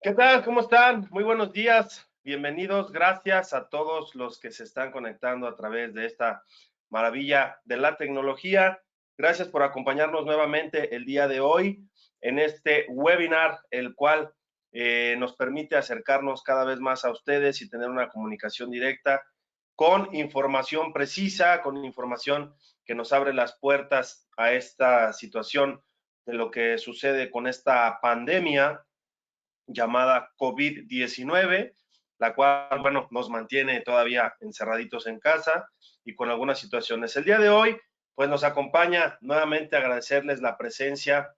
¿Qué tal? ¿Cómo están? Muy buenos días. Bienvenidos. Gracias a todos los que se están conectando a través de esta maravilla de la tecnología. Gracias por acompañarnos nuevamente el día de hoy en este webinar, el cual nos permite acercarnos cada vez más a ustedes y tener una comunicación directa con información precisa, con información que nos abre las puertas a esta situación de lo que sucede con esta pandemia llamada COVID-19, la cual, bueno, nos mantiene todavía encerraditos en casa y con algunas situaciones. El día de hoy, pues nos acompaña nuevamente agradecerles la presencia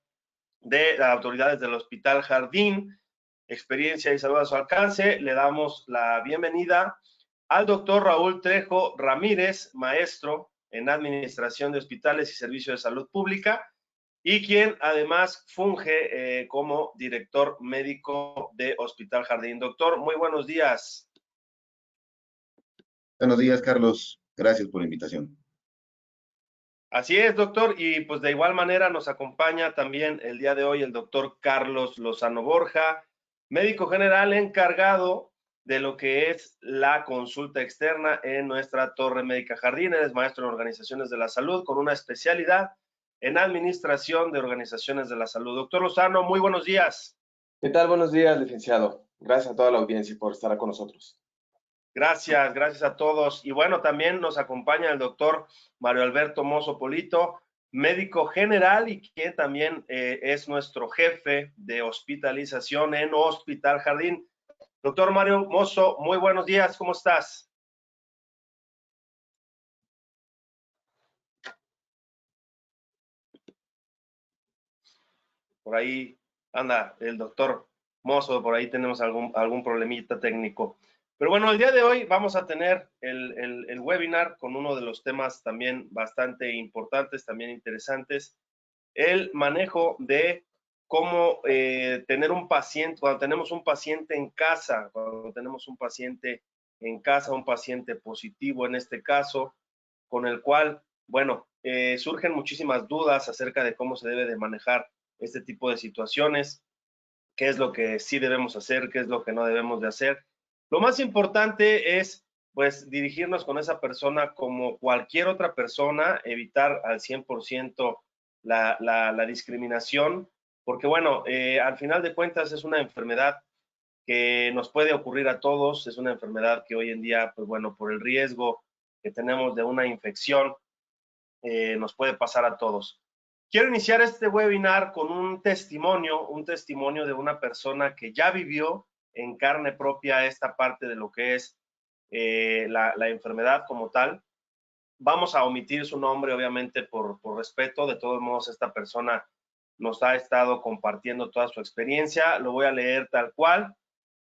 de las autoridades del Hospital Jardín, experiencia y salud a su alcance. Le damos la bienvenida al doctor Raúl Trejo Ramírez, maestro en Administración de Hospitales y Servicios de Salud Pública, y quien además funge como director médico de Hospital Jardín. Doctor, muy buenos días. Buenos días, Carlos. Gracias por la invitación. Así es, doctor, y pues de igual manera nos acompaña también el día de hoy el doctor Carlos Lozano Borja, médico general encargado de lo que es la consulta externa en nuestra Torre Médica Jardín. Él es maestro en organizaciones de la salud con una especialidad en administración de organizaciones de la salud. Doctor Lozano, muy buenos días. ¿Qué tal? Buenos días, licenciado. Gracias a toda la audiencia por estar con nosotros. Gracias, gracias a todos. Y bueno, también nos acompaña el doctor Mario Alberto Mozo Polito, médico general y quien también es nuestro jefe de hospitalización en Hospital Jardín. Doctor Mario Mozo, muy buenos días, ¿cómo estás? Por ahí anda el doctor Mozo, por ahí tenemos algún problemita técnico. Pero bueno, el día de hoy vamos a tener el webinar con uno de los temas también bastante importantes, también interesantes, el manejo de cómo tener un paciente, cuando tenemos un paciente en casa, un paciente positivo en este caso, con el cual, bueno, surgen muchísimas dudas acerca de cómo se debe de manejar este tipo de situaciones, qué es lo que sí debemos hacer, qué es lo que no debemos de hacer. Lo más importante es, pues, dirigirnos con esa persona como cualquier otra persona, evitar al 100% la discriminación, porque, bueno, al final de cuentas es una enfermedad que nos puede ocurrir a todos, es una enfermedad que hoy en día, pues bueno, por el riesgo que tenemos de una infección, nos puede pasar a todos. Quiero iniciar este webinar con un testimonio de una persona que ya vivió en carne propia esta parte de lo que es la enfermedad como tal. Vamos a omitir su nombre, obviamente, por respeto. De todos modos, esta persona nos ha estado compartiendo toda su experiencia. Lo voy a leer tal cual.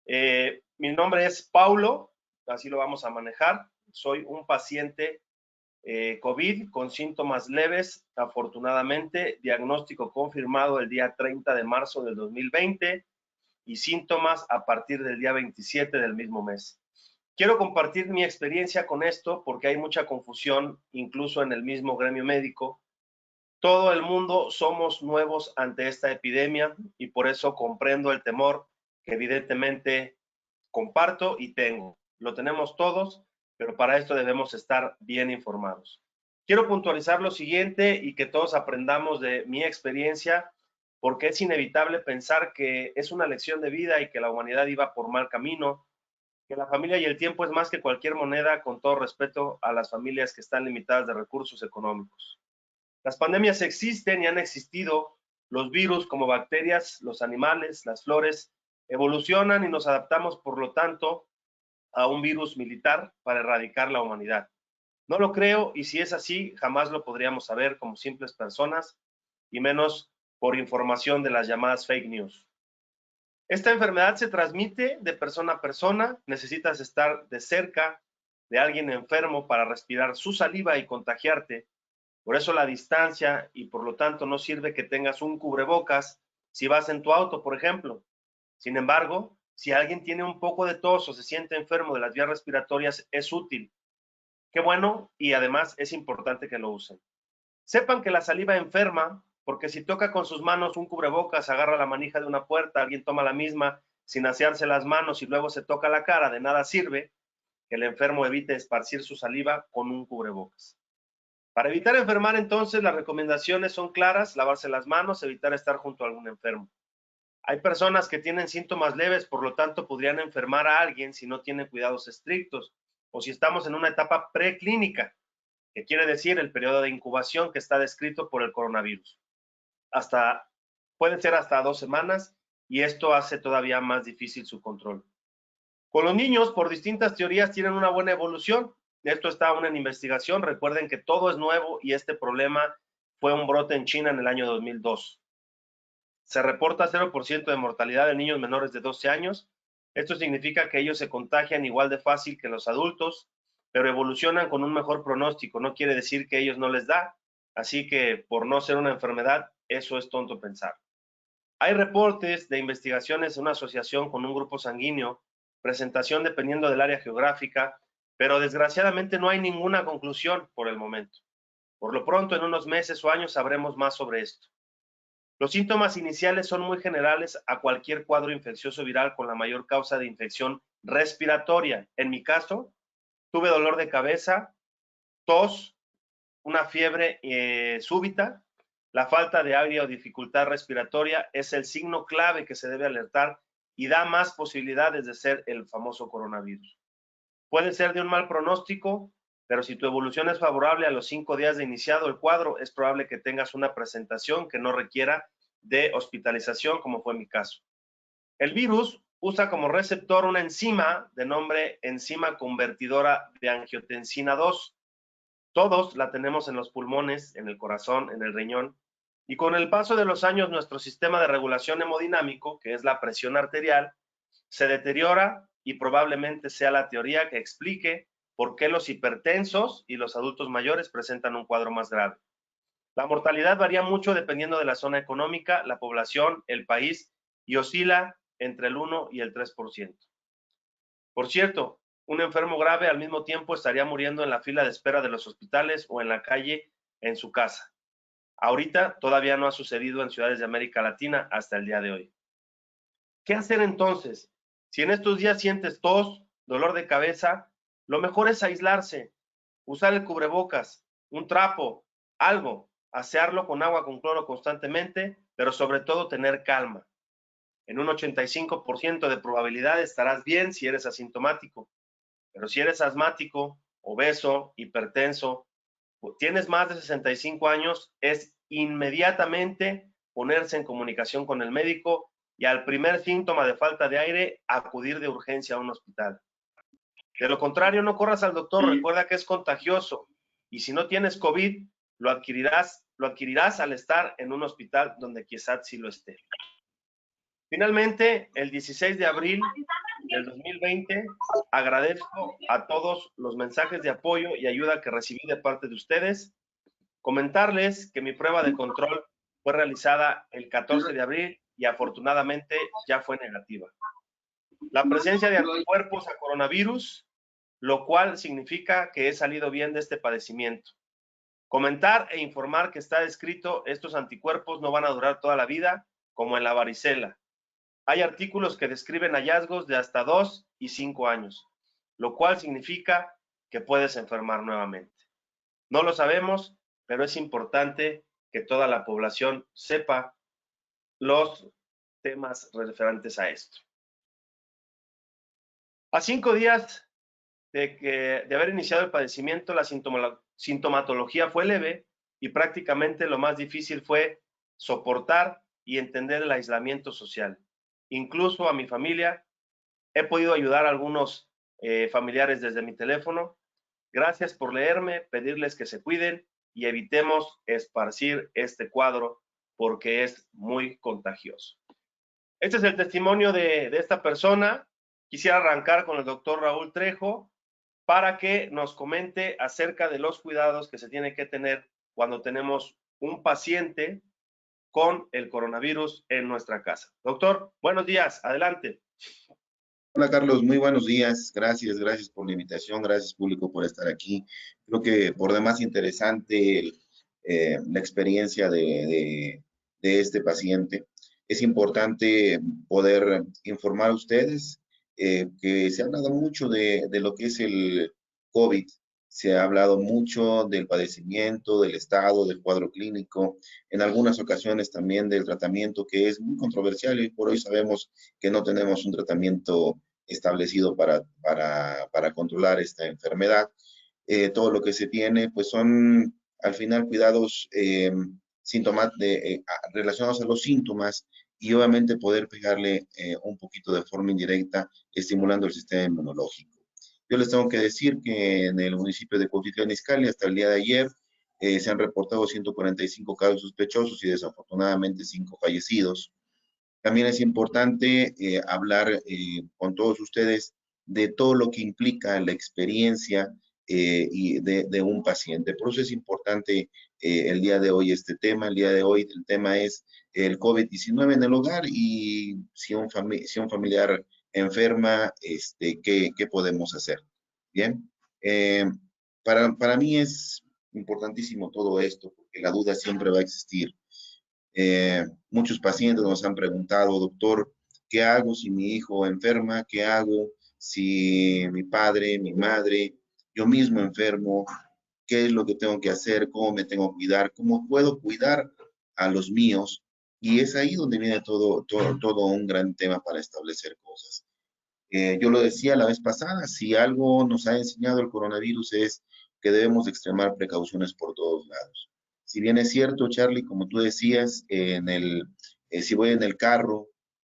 Mi nombre es Paulo, así lo vamos a manejar. Soy un paciente COVID con síntomas leves, afortunadamente, diagnóstico confirmado el día 30 de marzo del 2020 y síntomas a partir del día 27 del mismo mes. Quiero compartir mi experiencia con esto porque hay mucha confusión, incluso en el mismo gremio médico. Todo el mundo somos nuevos ante esta epidemia y por eso comprendo el temor que evidentemente comparto y tengo. Lo tenemos todos, pero para esto debemos estar bien informados. Quiero puntualizar lo siguiente y que todos aprendamos de mi experiencia, porque es inevitable pensar que es una lección de vida y que la humanidad iba por mal camino, que la familia y el tiempo es más que cualquier moneda, con todo respeto a las familias que están limitadas de recursos económicos. Las pandemias existen y han existido. Los virus como bacterias, los animales, las flores, evolucionan y nos adaptamos, por lo tanto, a un virus militar para erradicar la humanidad. No lo creo y si es así, jamás lo podríamos saber como simples personas y menos por información de las llamadas fake news. Esta enfermedad se transmite de persona a persona, necesitas estar de cerca de alguien enfermo para respirar su saliva y contagiarte. Por eso la distancia y por lo tanto no sirve que tengas un cubrebocas si vas en tu auto, por ejemplo. Sin embargo, si alguien tiene un poco de tos o se siente enfermo de las vías respiratorias, es útil. Qué bueno y además es importante que lo usen. Sepan que la saliva enferma porque si toca con sus manos un cubrebocas, agarra la manija de una puerta, alguien toma la misma sin asearse las manos y luego se toca la cara, de nada sirve que el enfermo evite esparcir su saliva con un cubrebocas. Para evitar enfermar, entonces, las recomendaciones son claras: lavarse las manos, evitar estar junto a algún enfermo. Hay personas que tienen síntomas leves, por lo tanto, podrían enfermar a alguien si no tienen cuidados estrictos o si estamos en una etapa preclínica, que quiere decir el periodo de incubación que está descrito por el coronavirus. Puede ser hasta 2 semanas, y esto hace todavía más difícil su control. Con los niños, por distintas teorías, tienen una buena evolución. Esto está aún en investigación. Recuerden que todo es nuevo y este problema fue un brote en China en el año 2002. Se reporta 0% de mortalidad en niños menores de 12 años. Esto significa que ellos se contagian igual de fácil que los adultos, pero evolucionan con un mejor pronóstico. No quiere decir que a ellos no les da. Así que, por no ser una enfermedad, eso es tonto pensar. Hay reportes de investigaciones en una asociación con un grupo sanguíneo, presentación dependiendo del área geográfica, pero desgraciadamente no hay ninguna conclusión por el momento. Por lo pronto, en unos meses o años sabremos más sobre esto. Los síntomas iniciales son muy generales a cualquier cuadro infeccioso viral con la mayor causa de infección respiratoria. En mi caso, tuve dolor de cabeza, tos, una fiebre súbita. La falta de aire o dificultad respiratoria es el signo clave que se debe alertar y da más posibilidades de ser el famoso coronavirus. Puede ser de un mal pronóstico, pero si tu evolución es favorable a los 5 días de iniciado el cuadro, es probable que tengas una presentación que no requiera de hospitalización, como fue mi caso. El virus usa como receptor una enzima de nombre enzima convertidora de angiotensina 2. Todos la tenemos en los pulmones, en el corazón, en el riñón, y con el paso de los años nuestro sistema de regulación hemodinámico, que es la presión arterial, se deteriora, y probablemente sea la teoría que explique por qué los hipertensos y los adultos mayores presentan un cuadro más grave. La mortalidad varía mucho dependiendo de la zona económica, la población, el país, y oscila entre el 1 y el 3%. Por cierto, un enfermo grave al mismo tiempo estaría muriendo en la fila de espera de los hospitales o en la calle en su casa. Ahorita todavía no ha sucedido en ciudades de América Latina hasta el día de hoy. ¿Qué hacer entonces? Si en estos días sientes tos, dolor de cabeza, lo mejor es aislarse, usar el cubrebocas, un trapo, algo, asearlo con agua con cloro constantemente, pero sobre todo tener calma. En un 85% de probabilidad estarás bien si eres asintomático, pero si eres asmático, obeso, hipertenso, tienes más de 65 años, es inmediatamente ponerse en comunicación con el médico y al primer síntoma de falta de aire, acudir de urgencia a un hospital. De lo contrario, no corras al doctor, recuerda que es contagioso, y si no tienes COVID, lo adquirirás al estar en un hospital donde quizás sí lo esté. Finalmente, el 16 de abril del 2020, agradezco a todos los mensajes de apoyo y ayuda que recibí de parte de ustedes. Comentarles que mi prueba de control fue realizada el 14 de abril y afortunadamente ya fue negativa. La presencia de anticuerpos a coronavirus, lo cual significa que he salido bien de este padecimiento. Comentar e informar que está descrito, estos anticuerpos no van a durar toda la vida, como en la varicela. Hay artículos que describen hallazgos de hasta 2 y 5 años, lo cual significa que puedes enfermar nuevamente. No lo sabemos, pero es importante que toda la población sepa los temas referentes a esto. A 5 días de haber iniciado el padecimiento, la sintomatología fue leve y prácticamente lo más difícil fue soportar y entender el aislamiento social. Incluso a mi familia, he podido ayudar a algunos familiares desde mi teléfono. Gracias por leerme, pedirles que se cuiden y evitemos esparcir este cuadro porque es muy contagioso. Este es el testimonio de esta persona. Quisiera arrancar con el doctor Raúl Trejo para que nos comente acerca de los cuidados que se tiene que tener cuando tenemos un paciente con el coronavirus en nuestra casa. Doctor, buenos días, adelante. Hola Carlos, muy buenos días. Gracias por la invitación, gracias público por estar aquí. Creo que por demás interesante la experiencia de este paciente. Es importante poder informar a ustedes que se ha hablado mucho de lo que es el COVID, se ha hablado mucho del padecimiento, del estado, del cuadro clínico, en algunas ocasiones también del tratamiento, que es muy controversial y por hoy sabemos que no tenemos un tratamiento establecido para controlar esta enfermedad. Todo lo que se tiene, pues son al final cuidados relacionados a los síntomas y obviamente poder pegarle un poquito de forma indirecta, estimulando el sistema inmunológico. Yo les tengo que decir que en el municipio de Cuautitlán Izcalli, hasta el día de ayer, se han reportado 145 casos sospechosos y desafortunadamente 5 fallecidos. También es importante hablar con todos ustedes de todo lo que implica la experiencia y de un paciente. Por eso es importante el día de hoy este tema. El día de hoy el tema es el COVID-19 en el hogar y si un familiar enferma, ¿qué podemos hacer? Bien. Para mí es importantísimo todo esto porque la duda siempre va a existir. Muchos pacientes nos han preguntado, doctor, ¿qué hago si mi hijo enferma? ¿Qué hago si mi padre, mi madre, yo mismo enfermo? ¿Qué es lo que tengo que hacer? ¿Cómo me tengo que cuidar? ¿Cómo puedo cuidar a los míos? Y es ahí donde viene todo un gran tema para establecer cosas. Yo lo decía la vez pasada, si algo nos ha enseñado el coronavirus es que debemos extremar precauciones por todos lados. Si bien es cierto, Charlie, como tú decías, si voy en el carro,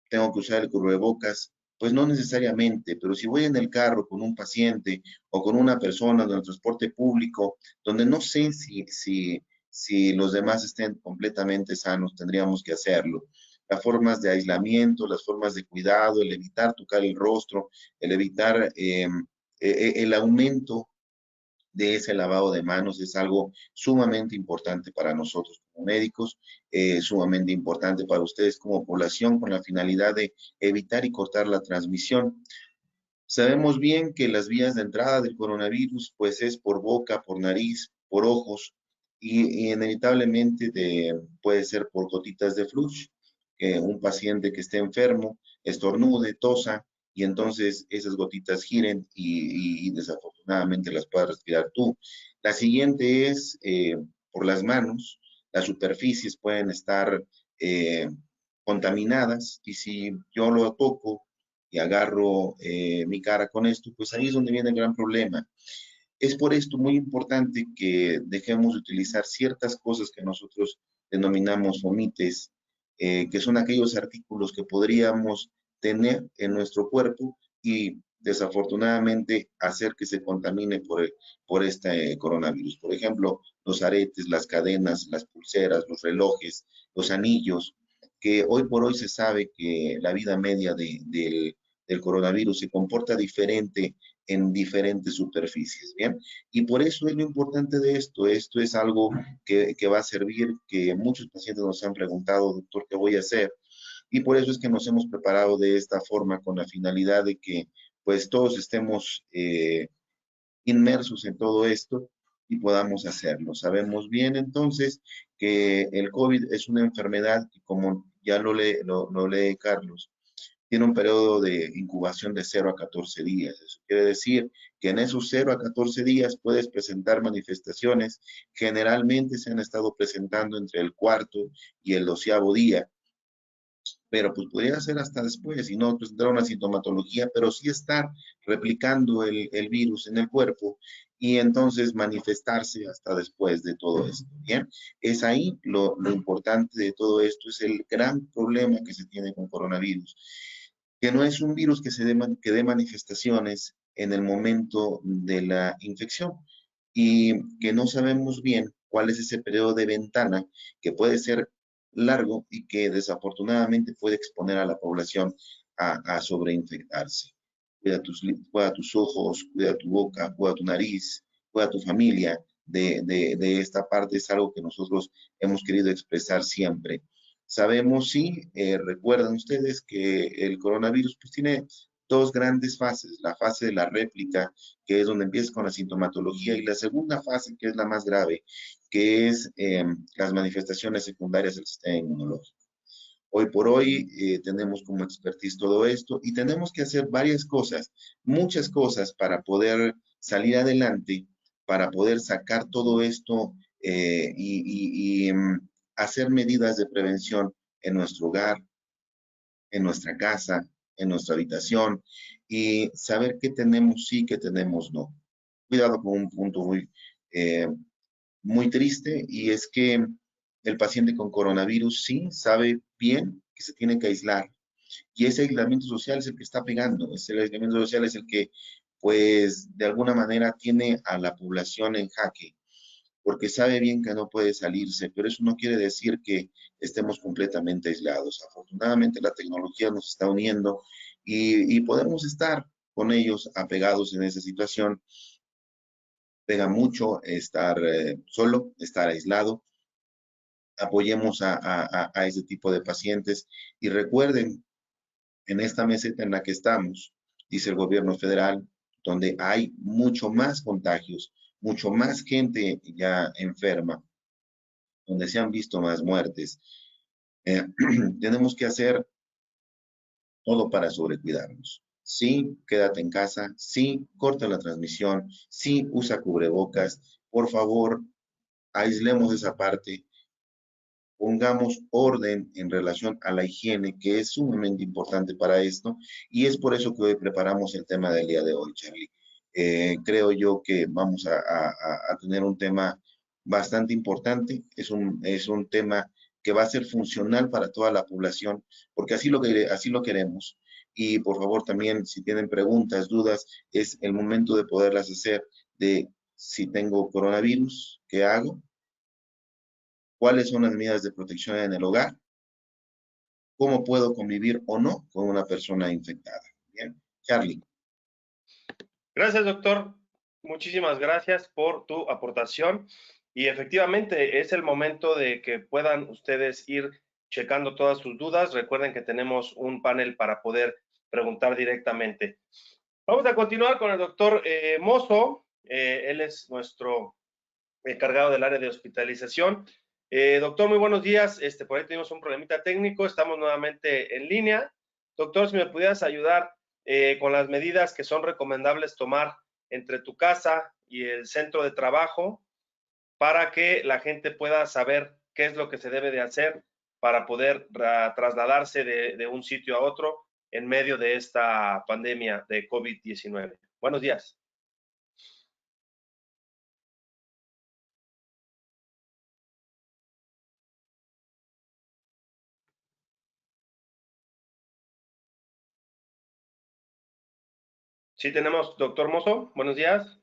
tengo que usar el cubrebocas, pues no necesariamente, pero si voy en el carro con un paciente o con una persona en el transporte público, donde no sé si los demás estén completamente sanos, tendríamos que hacerlo. Las formas de aislamiento, las formas de cuidado, el evitar tocar el rostro, el evitar el aumento de ese lavado de manos es algo sumamente importante para nosotros como médicos, sumamente importante para ustedes como población con la finalidad de evitar y cortar la transmisión. Sabemos bien que las vías de entrada del coronavirus pues es por boca, por nariz, por ojos y inevitablemente puede ser por gotitas de flush, que un paciente que esté enfermo estornude, tosa y entonces esas gotitas giren y desafortunadamente las puedas respirar tú. La siguiente es por las manos, las superficies pueden estar contaminadas y si yo lo toco y agarro mi cara con esto, pues ahí es donde viene el gran problema. Es por esto muy importante que dejemos de utilizar ciertas cosas que nosotros denominamos fomites, que son aquellos artículos que podríamos tener en nuestro cuerpo y desafortunadamente hacer que se contamine por este coronavirus. Por ejemplo, los aretes, las cadenas, las pulseras, los relojes, los anillos, que hoy por hoy se sabe que la vida media del coronavirus se comporta diferente en diferentes superficies, ¿bien? Y por eso es lo importante de esto. Esto es algo que va a servir, que muchos pacientes nos han preguntado, doctor, ¿qué voy a hacer? Y por eso es que nos hemos preparado de esta forma con la finalidad de que pues todos estemos inmersos en todo esto y podamos hacerlo. Sabemos bien entonces que el COVID es una enfermedad que como ya lo lee Carlos, tiene un periodo de incubación de 0 a 14 días. Eso quiere decir que en esos 0 a 14 días puedes presentar manifestaciones. Generalmente se han estado presentando entre el cuarto y el 12º día, pero pues podría ser hasta después y no presentar una sintomatología, pero sí estar replicando el virus en el cuerpo y entonces manifestarse hasta después de todo esto. Bien, es ahí lo importante de todo esto, es el gran problema que se tiene con coronavirus, que no es un virus que dé manifestaciones en el momento de la infección y que no sabemos bien cuál es ese periodo de ventana que puede ser largo y que desafortunadamente puede exponer a la población a sobreinfectarse. Cuida tus ojos, cuida tu boca, cuida tu nariz, cuida tu familia. De esta parte es algo que nosotros hemos querido expresar siempre. Sabemos, sí, recuerdan ustedes que el coronavirus pues, tiene dos grandes fases, la fase de la réplica, que es donde empieza con la sintomatología, y la segunda fase, que es la más grave, que es las manifestaciones secundarias del sistema inmunológico. Hoy por hoy tenemos como expertise todo esto y tenemos que hacer varias cosas, muchas cosas para poder salir adelante, para poder sacar todo esto hacer medidas de prevención en nuestro hogar, en nuestra casa, en nuestra habitación y saber qué tenemos sí, qué tenemos no. Cuidado con un punto eh, muy triste y es que el paciente con coronavirus sí sabe bien que se tiene que aislar y ese aislamiento social es el que está pegando, ese aislamiento social es el que pues de alguna manera tiene a la población en jaque porque sabe bien que no puede salirse, pero eso no quiere decir que estemos completamente aislados. Afortunadamente la tecnología nos está uniendo y podemos estar con ellos apegados en esa situación. Pega mucho estar solo, estar aislado. Apoyemos a ese tipo de pacientes y recuerden, en esta meseta en la que estamos, dice el gobierno federal, donde hay mucho más contagios, mucho más gente ya enferma, donde se han visto más muertes. Eh, tenemos que hacer todo para sobrecuidarnos. Sí, quédate en casa, sí, corta la transmisión, sí, usa cubrebocas, por favor, aislemos esa parte, pongamos orden en relación a la higiene, que es sumamente importante para esto, y es por eso que hoy preparamos el tema del día de hoy, Charlie. Creo yo que vamos a tener un tema bastante importante, es un tema que va a ser funcional para toda la población, porque así lo queremos. Y por favor también, si tienen preguntas, dudas, es el momento de poderlas hacer de si tengo coronavirus, ¿qué hago? ¿Cuáles son las medidas de protección en el hogar? ¿Cómo puedo convivir o no con una persona infectada? Bien, Charlie. Gracias, doctor. Muchísimas gracias por tu aportación. Y efectivamente es el momento de que puedan ustedes ir checando todas sus dudas. Recuerden que tenemos un panel para poder preguntar directamente. Vamos a continuar con el doctor Mozo. Él es nuestro encargado del área de hospitalización. Doctor, muy buenos días. Por ahí tenemos un problemita técnico. Estamos nuevamente en línea. Doctor, si me pudieras ayudar con las medidas que son recomendables tomar entre tu casa y el centro de trabajo para que la gente pueda saber qué es lo que se debe de hacer para poder trasladarse de un sitio a otro en medio de esta pandemia de COVID-19. Buenos días. Sí, tenemos, doctor Mozo. Buenos días.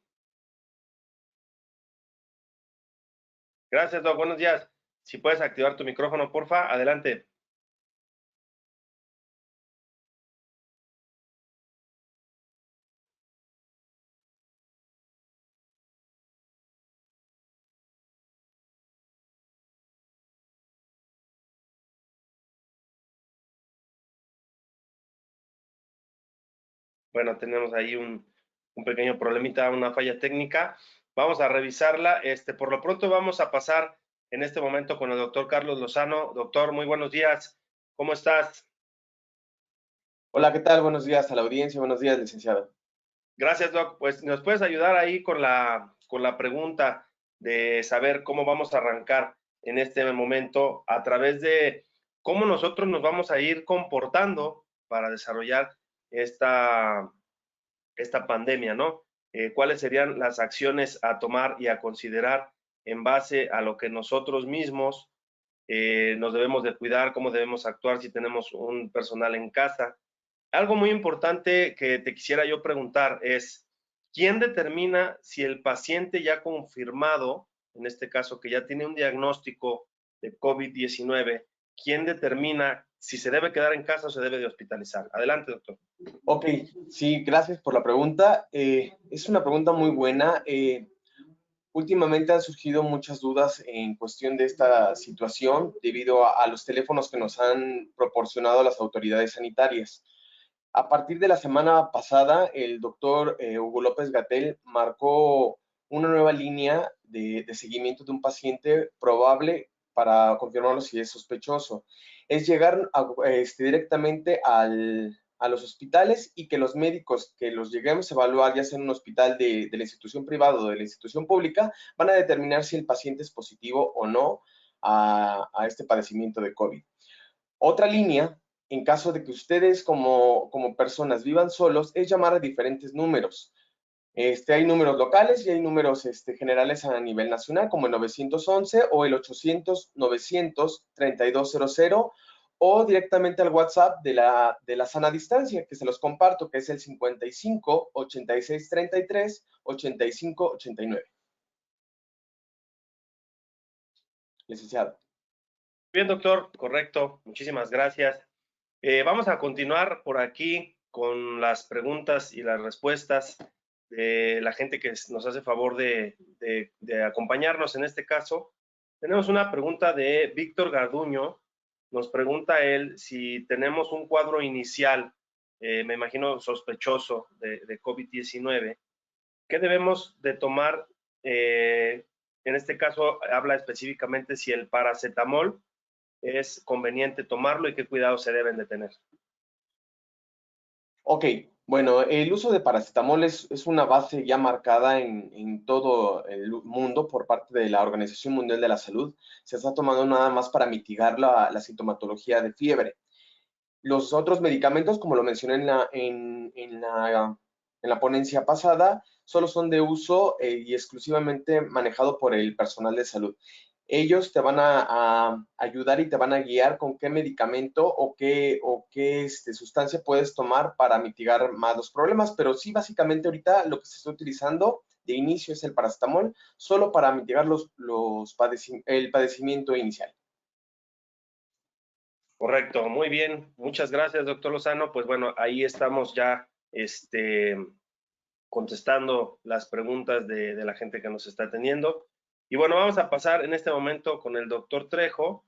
Gracias, Doc. Buenos días. Si puedes activar tu micrófono, porfa, adelante. Bueno, tenemos ahí un pequeño problemita, una falla técnica. Vamos a revisarla. Por lo pronto vamos a pasar en este momento con el doctor Carlos Lozano. Doctor, muy buenos días. ¿Cómo estás? Hola, ¿qué tal? Buenos días a la audiencia. Buenos días, licenciado. Gracias, Doc. Pues nos puedes ayudar ahí con la pregunta de saber cómo vamos a arrancar en este momento a través de cómo nosotros nos vamos a ir comportando para desarrollar esta pandemia, ¿no? ¿Cuáles serían las acciones a tomar y a considerar en base a lo que nosotros mismos nos debemos de cuidar, cómo debemos actuar si tenemos un personal en casa? Algo muy importante que te quisiera yo preguntar es, ¿quién determina si el paciente ya confirmado, en este caso que ya tiene un diagnóstico de COVID-19, quién determina si se debe quedar en casa o se debe de hospitalizar? Adelante, doctor. Ok, sí, gracias por la pregunta. Es una pregunta muy buena. Últimamente han surgido muchas dudas en cuestión de esta situación debido a los teléfonos que nos han proporcionado las autoridades sanitarias. A partir de la semana pasada, el doctor Hugo López-Gatell marcó una nueva línea de seguimiento de un paciente probable para confirmarlo si es sospechoso, es llegar directamente a los hospitales y que los médicos que los lleguemos a evaluar, ya sea en un hospital de la institución privada o de la institución pública, van a determinar si el paciente es positivo o no a este padecimiento de COVID. Otra línea, en caso de que ustedes como personas vivan solos, es llamar a diferentes números. Hay números locales y hay números generales a nivel nacional, como el 911 o el 800-900-3200, o directamente al WhatsApp de la sana distancia, que se los comparto, que es el 55 86 33 85 89. Licenciado. Bien, doctor, correcto. Muchísimas gracias. Vamos a continuar por aquí con las preguntas y las respuestas de la gente que nos hace favor de acompañarnos en este caso. Tenemos una pregunta de Víctor Garduño. Nos pregunta él si tenemos un cuadro inicial, me imagino sospechoso de COVID-19, ¿qué debemos de tomar? En este caso habla específicamente si el paracetamol es conveniente tomarlo y qué cuidados se deben de tener. Ok, bueno, el uso de paracetamol es una base ya marcada en todo el mundo por parte de la Organización Mundial de la Salud. Se está tomando nada más para mitigar la sintomatología de fiebre. Los otros medicamentos, como lo mencioné en la ponencia pasada, solo son de uso y exclusivamente manejado por el personal de salud. Ellos te van a ayudar y te van a guiar con qué medicamento o qué sustancia puedes tomar para mitigar más los problemas, pero sí, básicamente ahorita lo que se está utilizando de inicio es el paracetamol, solo para mitigar el padecimiento inicial. Correcto, muy bien. Muchas gracias, doctor Lozano. Pues bueno, ahí estamos ya contestando las preguntas de la gente que nos está atendiendo. Y bueno, vamos a pasar en este momento con el doctor Trejo,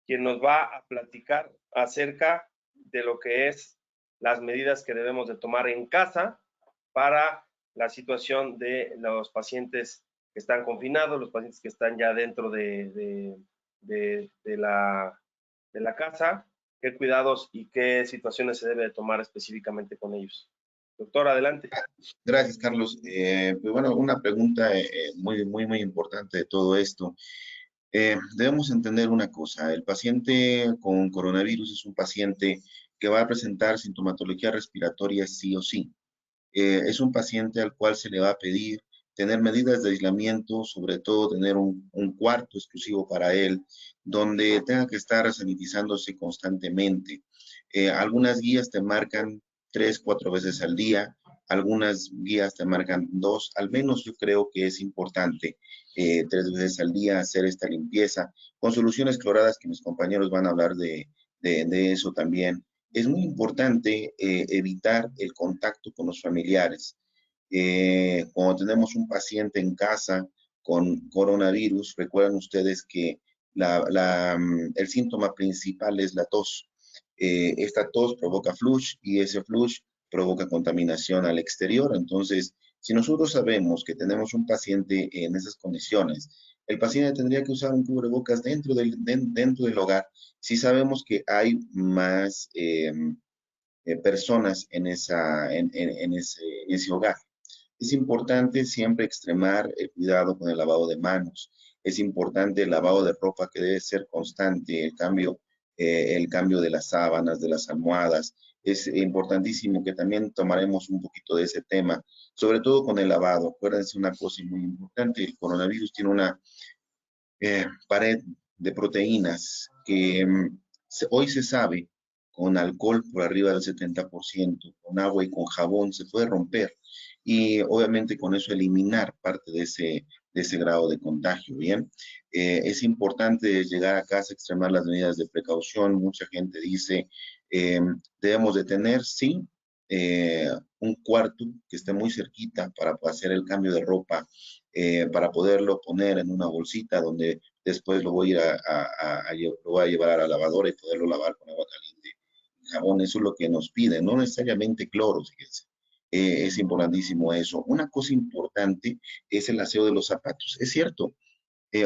quien nos va a platicar acerca de lo que es las medidas que debemos de tomar en casa para la situación de los pacientes que están confinados, los pacientes que están ya dentro de la casa, qué cuidados y qué situaciones se debe de tomar específicamente con ellos. Doctor, adelante. Gracias, Carlos. Pues bueno, una pregunta muy importante de todo esto. Debemos entender una cosa, el paciente con coronavirus es un paciente que va a presentar sintomatología respiratoria sí o sí. Es un paciente al cual se le va a pedir tener medidas de aislamiento, sobre todo tener un cuarto exclusivo para él, donde tenga que estar sanitizándose constantemente. Algunas guías te marcan 3, 4 veces al día, algunas guías te marcan 2, al menos yo creo que es importante 3 veces al día hacer esta limpieza con soluciones cloradas, que mis compañeros van a hablar de eso también. Es muy importante evitar el contacto con los familiares. Cuando tenemos un paciente en casa con coronavirus, recuerdan ustedes que el síntoma principal es la tos. Esta tos provoca flush y ese flush provoca contaminación al exterior. Entonces, si nosotros sabemos que tenemos un paciente en esas condiciones, el paciente tendría que usar un cubrebocas dentro del hogar. Si sabemos que hay más personas en ese hogar. Es importante siempre extremar el cuidado con el lavado de manos. Es importante el lavado de ropa, que debe ser constante, el cambio de las sábanas, de las almohadas. Es importantísimo que también tomaremos un poquito de ese tema, sobre todo con el lavado. Acuérdense una cosa muy importante, el coronavirus tiene una pared de proteínas que hoy se sabe con alcohol por arriba del 70%, con agua y con jabón se puede romper y obviamente con eso eliminar parte de ese grado de contagio, ¿bien? Es importante llegar a casa, extremar las medidas de precaución. Mucha gente dice, debemos de tener, sí, un cuarto que esté muy cerquita para hacer el cambio de ropa, para poderlo poner en una bolsita donde después lo voy a llevar a la lavadora y poderlo lavar con agua caliente. Jabón, eso es lo que nos piden, no necesariamente cloro, fíjense. Es importantísimo eso. Una cosa importante es el aseo de los zapatos. Es cierto,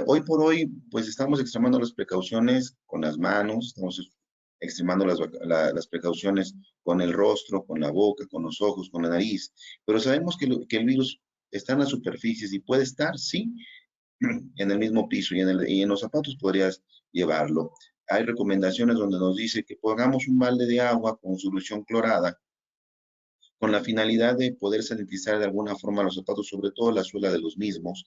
Hoy por hoy, pues estamos extremando las precauciones con las manos, estamos extremando las precauciones con el rostro, con la boca, con los ojos, con la nariz, pero sabemos que el virus está en las superficies y puede estar, sí, en el mismo piso y en los zapatos podrías llevarlo. Hay recomendaciones donde nos dice que pongamos un balde de agua con solución clorada con la finalidad de poder sanitizar de alguna forma los zapatos, sobre todo la suela de los mismos,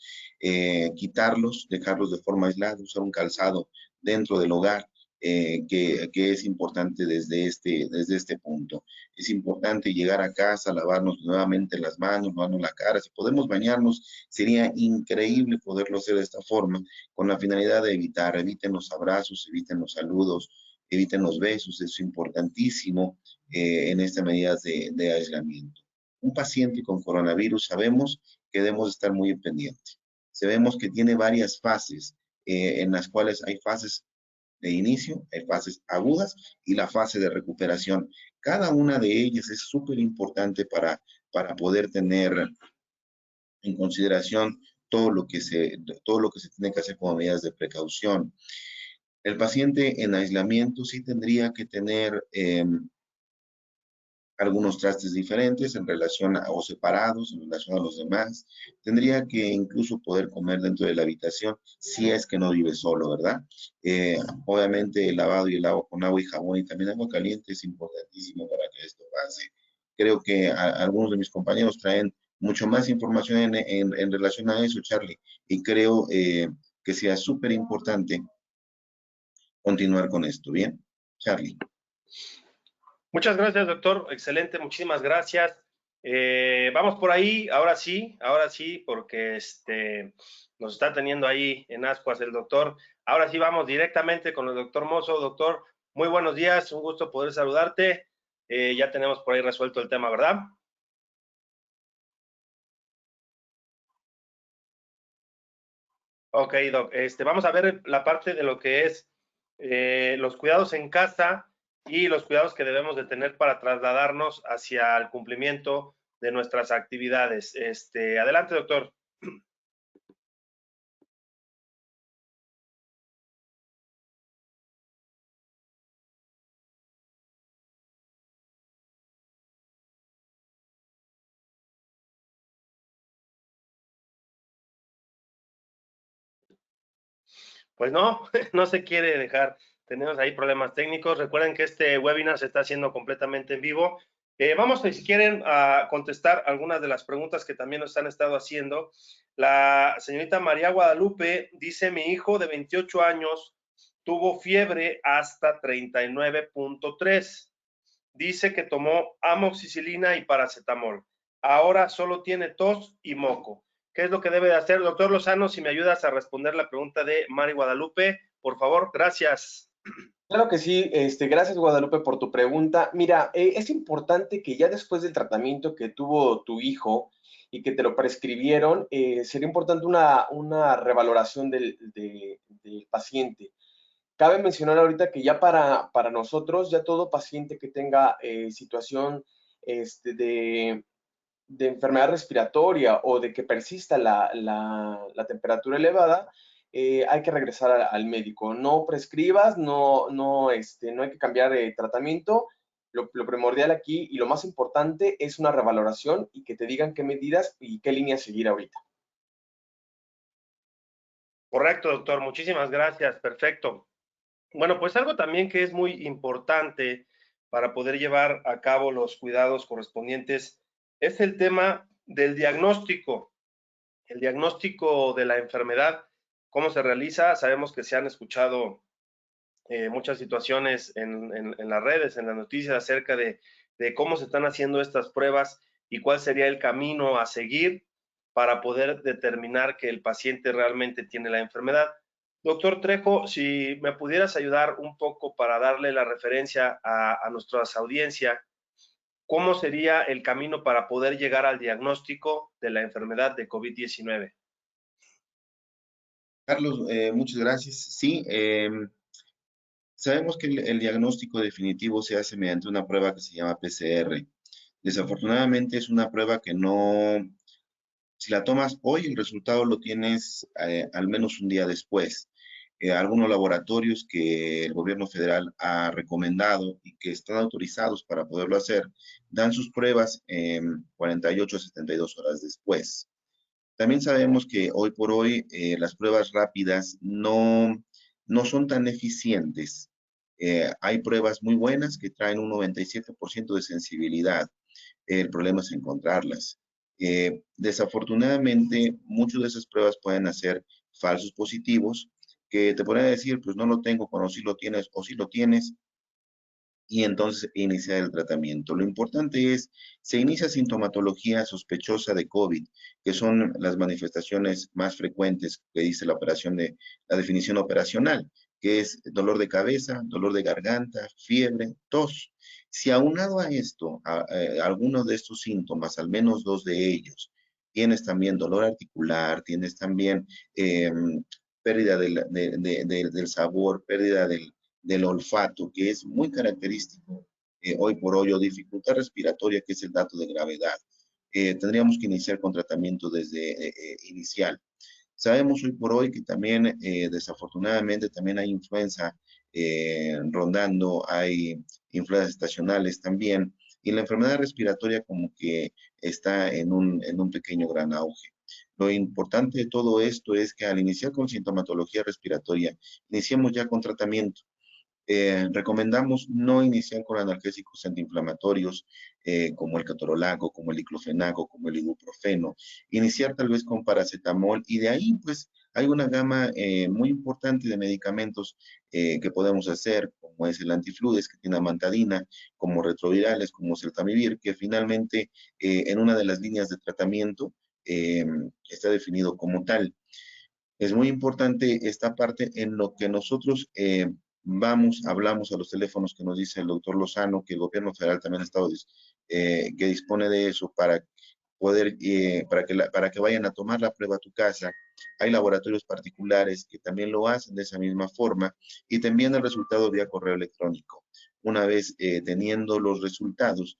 quitarlos, dejarlos de forma aislada, usar un calzado dentro del hogar, que es importante desde este punto. Es importante llegar a casa, lavarnos nuevamente las manos, lavarnos la cara. Si podemos bañarnos, sería increíble poderlo hacer de esta forma, con la finalidad de eviten los abrazos, eviten los saludos, eviten los besos, es importantísimo en estas medidas de aislamiento. Un paciente con coronavirus sabemos que debemos estar muy pendientes. Sabemos que tiene varias fases, en las cuales hay fases de inicio, hay fases agudas y la fase de recuperación. Cada una de ellas es súper importante para poder tener en consideración todo lo que se tiene que hacer como medidas de precaución. El paciente en aislamiento sí tendría que tener algunos trastes diferentes en relación o separados en relación a los demás. Tendría que incluso poder comer dentro de la habitación si es que no vive solo, ¿verdad? Obviamente el lavado y el agua con agua y jabón y también agua caliente es importantísimo para que esto pase. Creo que algunos de mis compañeros traen mucho más información en relación a eso, Charlie, y creo que sea súper importante continuar con esto, ¿bien? Charlie. Muchas gracias, doctor. Excelente, muchísimas gracias. Vamos por ahí, ahora sí, porque nos está teniendo ahí en ascuas el doctor. Ahora sí vamos directamente con el doctor Mozo. Doctor, muy buenos días, un gusto poder saludarte. Ya tenemos por ahí resuelto el tema, ¿verdad? Ok, doc. Vamos a ver la parte de lo que es los cuidados en casa y los cuidados que debemos de tener para trasladarnos hacia el cumplimiento de nuestras actividades. Adelante, doctor. Pues no, no se quiere dejar. Tenemos ahí problemas técnicos. Recuerden que este webinar se está haciendo completamente en vivo. Vamos, si quieren, a contestar algunas de las preguntas que también nos han estado haciendo. La señorita María Guadalupe dice, mi hijo de 28 años tuvo fiebre hasta 39.3. Dice que tomó amoxicilina y paracetamol. Ahora solo tiene tos y moco. ¿Qué es lo que debe de hacer? Doctor Lozano, si me ayudas a responder la pregunta de Mari Guadalupe, por favor, gracias. Claro que sí, gracias Guadalupe por tu pregunta. Mira, es importante que ya después del tratamiento que tuvo tu hijo y que te lo prescribieron, sería importante una revaloración del paciente. Cabe mencionar ahorita que ya para nosotros, ya todo paciente que tenga situación de enfermedad respiratoria o de que persista la temperatura elevada, hay que regresar al médico. No prescribas, no hay que cambiar de tratamiento. Lo primordial aquí y lo más importante es una revaloración y que te digan qué medidas y qué línea seguir ahorita. Correcto, doctor. Muchísimas gracias. Perfecto. Bueno, pues algo también que es muy importante para poder llevar a cabo los cuidados correspondientes es el tema del diagnóstico. El diagnóstico de la enfermedad, ¿cómo se realiza? Sabemos que se han escuchado muchas situaciones en las redes, en las noticias acerca de cómo se están haciendo estas pruebas y cuál sería el camino a seguir para poder determinar que el paciente realmente tiene la enfermedad. Doctor Trejo, si me pudieras ayudar un poco para darle la referencia a nuestra audiencia, ¿cómo sería el camino para poder llegar al diagnóstico de la enfermedad de COVID-19? Carlos, muchas gracias. Sí, sabemos que el diagnóstico definitivo se hace mediante una prueba que se llama PCR. Desafortunadamente es una prueba que Si la tomas hoy, el resultado lo tienes al menos un día después. Algunos laboratorios que el gobierno federal ha recomendado y que están autorizados para poderlo hacer, dan sus pruebas en 48 a 72 horas después. También sabemos que hoy por hoy las pruebas rápidas no son tan eficientes. Hay pruebas muy buenas que traen un 97% de sensibilidad. El problema es encontrarlas. Desafortunadamente, muchas de esas pruebas pueden hacer falsos positivos que te podrían decir, pues no lo tengo, cuando sí lo tienes o sí lo tienes, y entonces iniciar el tratamiento. Lo importante es, se inicia sintomatología sospechosa de COVID, que son las manifestaciones más frecuentes que dice la definición operacional, que es dolor de cabeza, dolor de garganta, fiebre, tos. Si aunado a esto, algunos de estos síntomas, al menos dos de ellos, tienes también dolor articular, tienes también pérdida del sabor, pérdida del olfato, que es muy característico hoy por hoy, o dificultad respiratoria, que es el dato de gravedad. Tendríamos que iniciar con tratamiento desde inicial. Sabemos hoy por hoy que también, desafortunadamente, también hay influenza rondando, hay influencias estacionales también, y la enfermedad respiratoria como que está en un pequeño gran auge. Lo importante de todo esto es que al iniciar con sintomatología respiratoria, iniciemos ya con tratamiento. Recomendamos no iniciar con analgésicos antiinflamatorios como el ketorolaco, como el diclofenaco, como el ibuprofeno. Iniciar tal vez con paracetamol y de ahí pues hay una gama muy importante de medicamentos que podemos hacer, como es el antifludes que tiene amantadina, como retrovirales, como celtamivir, que finalmente en una de las líneas de tratamiento está definido como tal. Es muy importante esta parte en lo que nosotros hablamos a los teléfonos que nos dice el doctor Lozano, que el gobierno federal también ha estado, que dispone de eso para poder, para que vayan a tomar la prueba a tu casa. Hay laboratorios particulares que también lo hacen de esa misma forma y te envían el resultado vía correo electrónico. Una vez teniendo los resultados,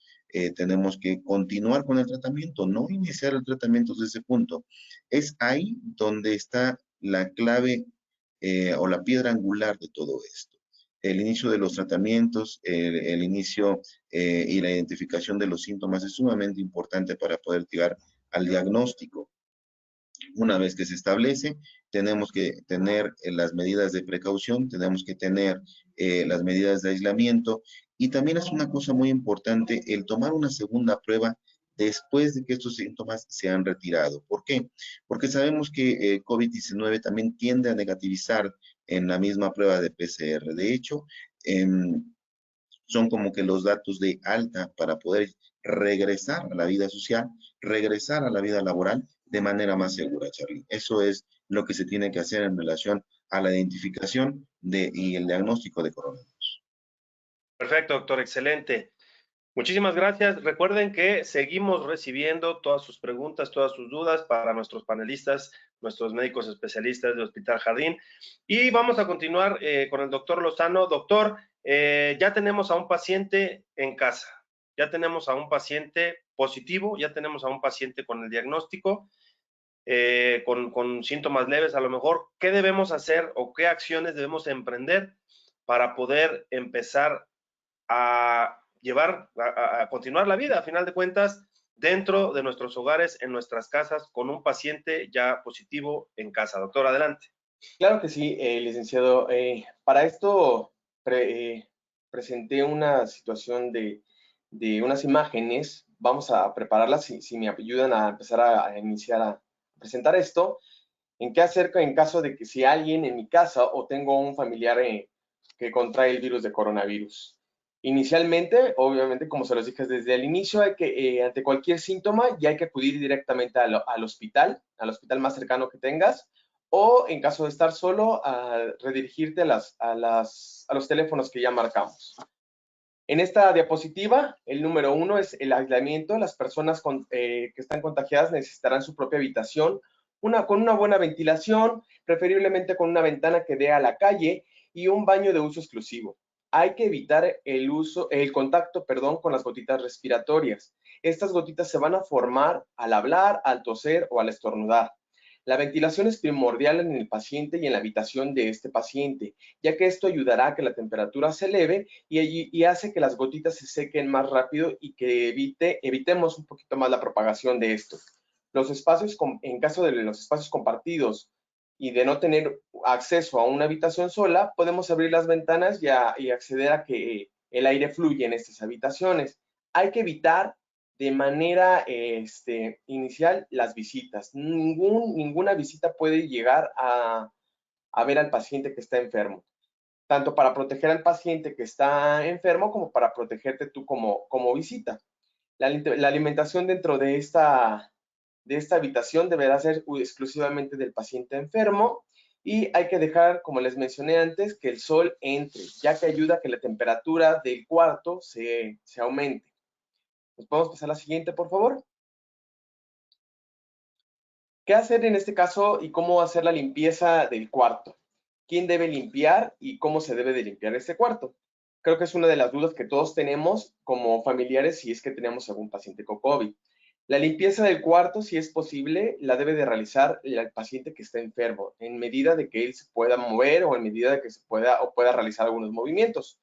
tenemos que continuar con el tratamiento, no iniciar el tratamiento desde ese punto. Es ahí donde está la clave o la piedra angular de todo esto. El inicio de los tratamientos, el inicio y la identificación de los síntomas es sumamente importante para poder llegar al diagnóstico. Una vez que se establece, tenemos que tener las medidas de precaución, tenemos que tener las medidas de aislamiento y también es una cosa muy importante el tomar una segunda prueba después de que estos síntomas se han retirado. ¿Por qué? Porque sabemos que COVID-19 también tiende a negativizar en la misma prueba de PCR. De hecho, son como que los datos de alta para poder regresar a la vida social, regresar a la vida laboral de manera más segura, Charlie. Eso es lo que se tiene que hacer en relación a la identificación y el diagnóstico de coronavirus. Perfecto, doctor, excelente. Muchísimas gracias. Recuerden que seguimos recibiendo todas sus preguntas, todas sus dudas para nuestros panelistas, nuestros médicos especialistas de Hospital Jardín. Y vamos a continuar con el doctor Lozano. Doctor, ya tenemos a un paciente en casa, ya tenemos a un paciente positivo, ya tenemos a un paciente con el diagnóstico, con síntomas leves a lo mejor. ¿Qué debemos hacer o qué acciones debemos emprender para poder empezar a continuar la vida, a final de cuentas, dentro de nuestros hogares, en nuestras casas, con un paciente ya positivo en casa? Doctor, adelante. Claro que sí, licenciado. Para esto presenté una situación de unas imágenes. Vamos a prepararlas, si me ayudan a empezar a iniciar a presentar esto. ¿En qué hacer en caso de que si alguien en mi casa o tengo un familiar que contrae el virus de coronavirus? Inicialmente, obviamente, como se los dije desde el inicio, hay que, ante cualquier síntoma, ya hay que acudir directamente al hospital más cercano que tengas, o en caso de estar solo, a redirigirte a los teléfonos que ya marcamos. En esta diapositiva, el número 1 es el aislamiento. Las personas que están contagiadas necesitarán su propia habitación, con una buena ventilación, preferiblemente con una ventana que dé a la calle y un baño de uso exclusivo. Hay que evitar el contacto con las gotitas respiratorias. Estas gotitas se van a formar al hablar, al toser o al estornudar. La ventilación es primordial en el paciente y en la habitación de este paciente, ya que esto ayudará a que la temperatura se eleve y hace que las gotitas se sequen más rápido y que evitemos un poquito más la propagación de esto. Los espacios, en caso de los espacios compartidos y de no tener acceso a una habitación sola, podemos abrir las ventanas y acceder a que el aire fluya en estas habitaciones. Hay que evitar de manera inicial las visitas. Ninguna visita puede llegar a ver al paciente que está enfermo, tanto para proteger al paciente que está enfermo como para protegerte tú como visita. La alimentación dentro de esta habitación deberá ser exclusivamente del paciente enfermo y hay que dejar, como les mencioné antes, que el sol entre, ya que ayuda a que la temperatura del cuarto se aumente. ¿Nos podemos pasar a la siguiente, por favor? ¿Qué hacer en este caso y cómo hacer la limpieza del cuarto? ¿Quién debe limpiar y cómo se debe de limpiar este cuarto? Creo que es una de las dudas que todos tenemos como familiares si es que tenemos algún paciente con COVID. La limpieza del cuarto, si es posible, la debe de realizar el paciente que está enfermo, en medida de que él se pueda mover o en medida de que pueda realizar algunos movimientos.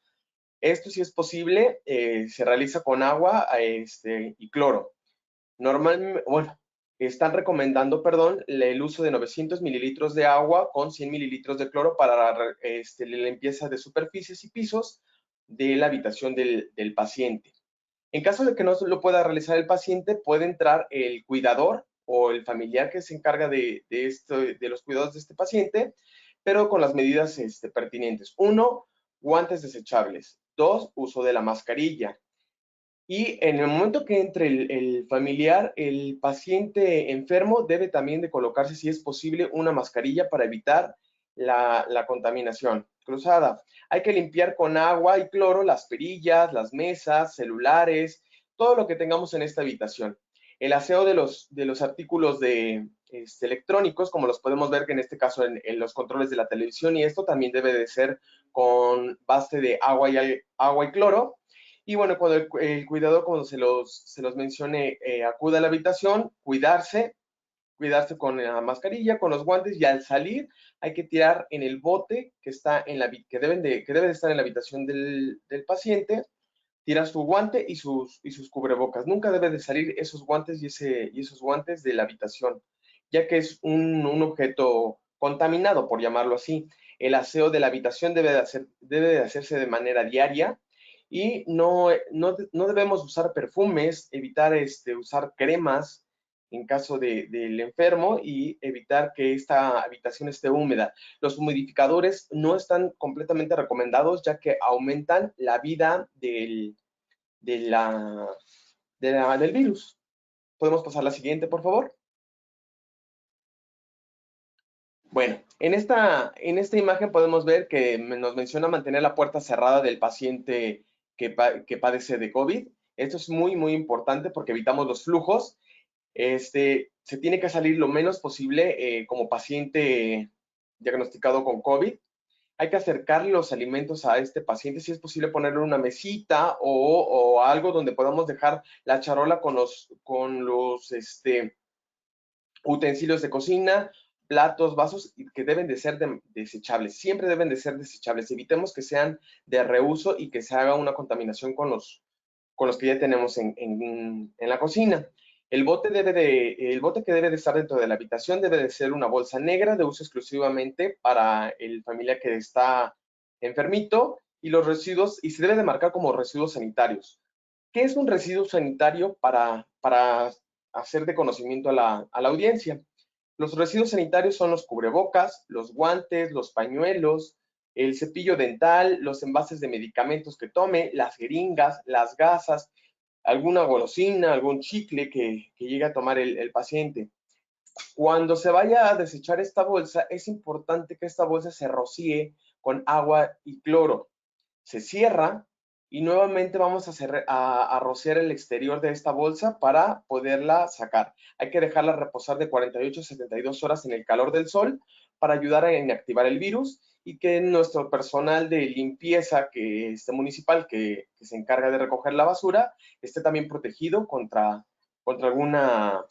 Esto, si es posible, se realiza con agua y cloro. Normalmente, bueno, están recomendando, perdón, el uso de 900 mililitros de agua con 100 mililitros de cloro para la limpieza de superficies y pisos de la habitación del paciente. En caso de que no lo pueda realizar el paciente, puede entrar el cuidador o el familiar que se encarga de los cuidados de este paciente, pero con las medidas pertinentes. 1, guantes desechables. 2, uso de la mascarilla. Y en el momento que entre el familiar, el paciente enfermo debe también de colocarse, si es posible, una mascarilla para evitar la contaminación cruzada. Hay que limpiar con agua y cloro las perillas, las mesas, celulares, todo lo que tengamos en esta habitación. El aseo de los artículos electrónicos, como los podemos ver que en este caso en los controles de la televisión, y esto también debe de ser con base de agua y cloro. Y bueno, cuando el cuidador, como se los mencioné, acude a la habitación, cuidarse con la mascarilla, con los guantes, y al salir hay que tirar en el bote que está que debe de estar en la habitación del paciente, tirar su guante y sus cubrebocas. Nunca debe de salir esos guantes y esos guantes de la habitación, ya que es un objeto contaminado, por llamarlo así. El aseo de la habitación debe de hacerse de manera diaria y no debemos usar perfumes, evitar usar cremas en caso del enfermo y evitar que esta habitación esté húmeda. Los humidificadores no están completamente recomendados, ya que aumentan la vida del virus. ¿Podemos pasar a la siguiente, por favor? Bueno, en esta imagen podemos ver que nos menciona mantener la puerta cerrada del paciente que padece de COVID. Esto es muy, muy importante porque evitamos los flujos. Se tiene que salir lo menos posible como paciente diagnosticado con COVID. Hay que acercarle los alimentos a este paciente, si es posible ponerle una mesita o algo donde podamos dejar la charola con los utensilios de cocina, platos, vasos, que deben de ser desechables. Siempre deben de ser desechables. Evitemos que sean de reuso y que se haga una contaminación con los que ya tenemos en la cocina. El bote que debe de estar dentro de la habitación debe de ser una bolsa negra de uso exclusivamente para el familiar que está enfermito, y los residuos, y se debe de marcar como residuos sanitarios. ¿Qué es un residuo sanitario para hacer de conocimiento a la audiencia? Los residuos sanitarios son los cubrebocas, los guantes, los pañuelos, el cepillo dental, los envases de medicamentos que tome, las jeringas, las gasas, alguna golosina, algún chicle que llegue a tomar el paciente. Cuando se vaya a desechar esta bolsa, es importante que esta bolsa se rocíe con agua y cloro. Se cierra y nuevamente vamos a rociar el exterior de esta bolsa para poderla sacar. Hay que dejarla reposar de 48 a 72 horas en el calor del sol para ayudar a inactivar el virus y que nuestro personal de limpieza municipal que se encarga de recoger la basura esté también protegido contra alguna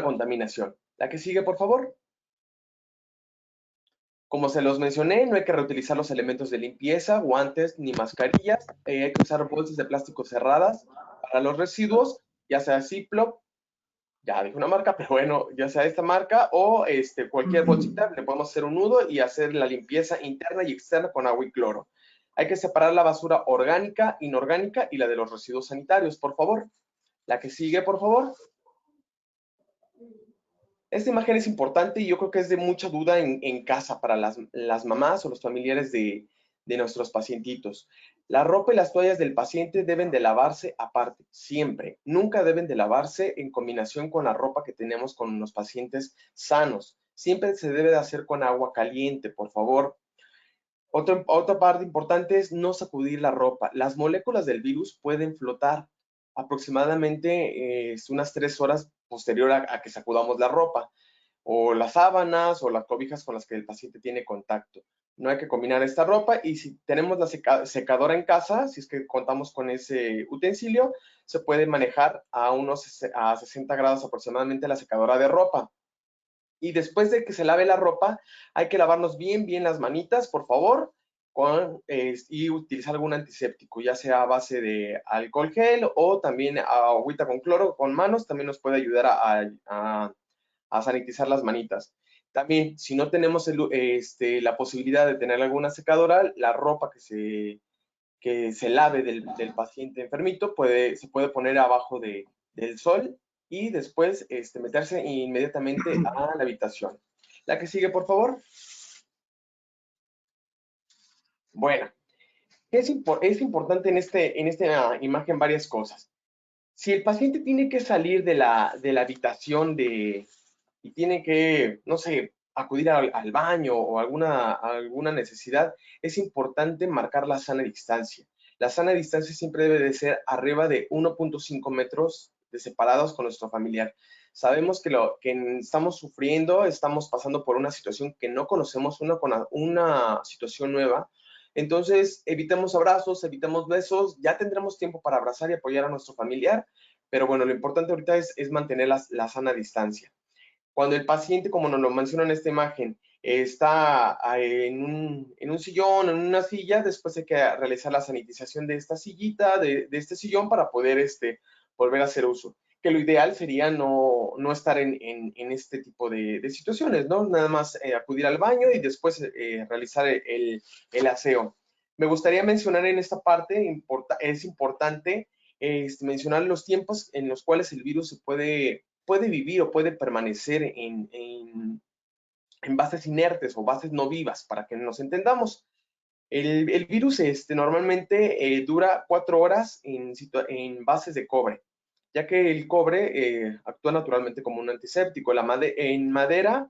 contaminación. La que sigue, por favor. Como se los mencioné, no hay que reutilizar los elementos de limpieza, guantes ni mascarillas. Hay que usar bolsas de plástico cerradas para los residuos, ya sea Ziploc, ya dije una marca, pero bueno, ya sea esta marca o cualquier bolsita, le podemos hacer un nudo y hacer la limpieza interna y externa con agua y cloro. Hay que separar la basura orgánica, inorgánica y la de los residuos sanitarios, por favor. La que sigue, por favor. Esta imagen es importante y yo creo que es de mucha duda en casa para las mamás o los familiares de nuestros pacientitos. La ropa y las toallas del paciente deben de lavarse aparte, siempre. Nunca deben de lavarse en combinación con la ropa que tenemos con los pacientes sanos. Siempre se debe de hacer con agua caliente, por favor. Otra parte importante es no sacudir la ropa. Las moléculas del virus pueden flotar aproximadamente unas 3 horas posterior a que sacudamos la ropa, o las sábanas o las cobijas con las que el paciente tiene contacto. No hay que combinar esta ropa y si tenemos la secadora en casa, si es que contamos con ese utensilio, se puede manejar a 60 grados aproximadamente la secadora de ropa. Y después de que se lave la ropa, hay que lavarnos bien las manitas, por favor, y utilizar algún antiséptico, ya sea a base de alcohol gel o también agüita con cloro con manos, también nos puede ayudar a sanitizar las manitas. También, si no tenemos la posibilidad de tener alguna secadora, la ropa que se lave del paciente enfermito se puede poner abajo del sol y después meterse inmediatamente a la habitación. La que sigue, por favor. Bueno, es importante en esta imagen varias cosas. Si el paciente tiene que salir de la habitación y tiene que, no sé, acudir al baño o alguna necesidad, es importante marcar la sana distancia. La sana distancia siempre debe de ser arriba de 1.5 metros de separados con nuestro familiar. Sabemos que estamos sufriendo, estamos pasando por una situación que no conocemos, una situación nueva. Entonces, evitemos abrazos, evitemos besos, ya tendremos tiempo para abrazar y apoyar a nuestro familiar, pero bueno, lo importante ahorita es mantener la sana distancia. Cuando el paciente, como nos lo menciona en esta imagen, está en un sillón, en una silla, después hay que realizar la sanitización de esta sillita, de este sillón, para poder volver a hacer uso. Que lo ideal sería no estar en este tipo de situaciones, ¿no? Nada más acudir al baño y después realizar el aseo. Me gustaría mencionar en esta parte, es importante mencionar los tiempos en los cuales el virus se puede vivir o puede permanecer en bases inertes o bases no vivas, para que nos entendamos. El virus normalmente dura 4 horas en bases de cobre, ya que el cobre actúa naturalmente como un antiséptico. En madera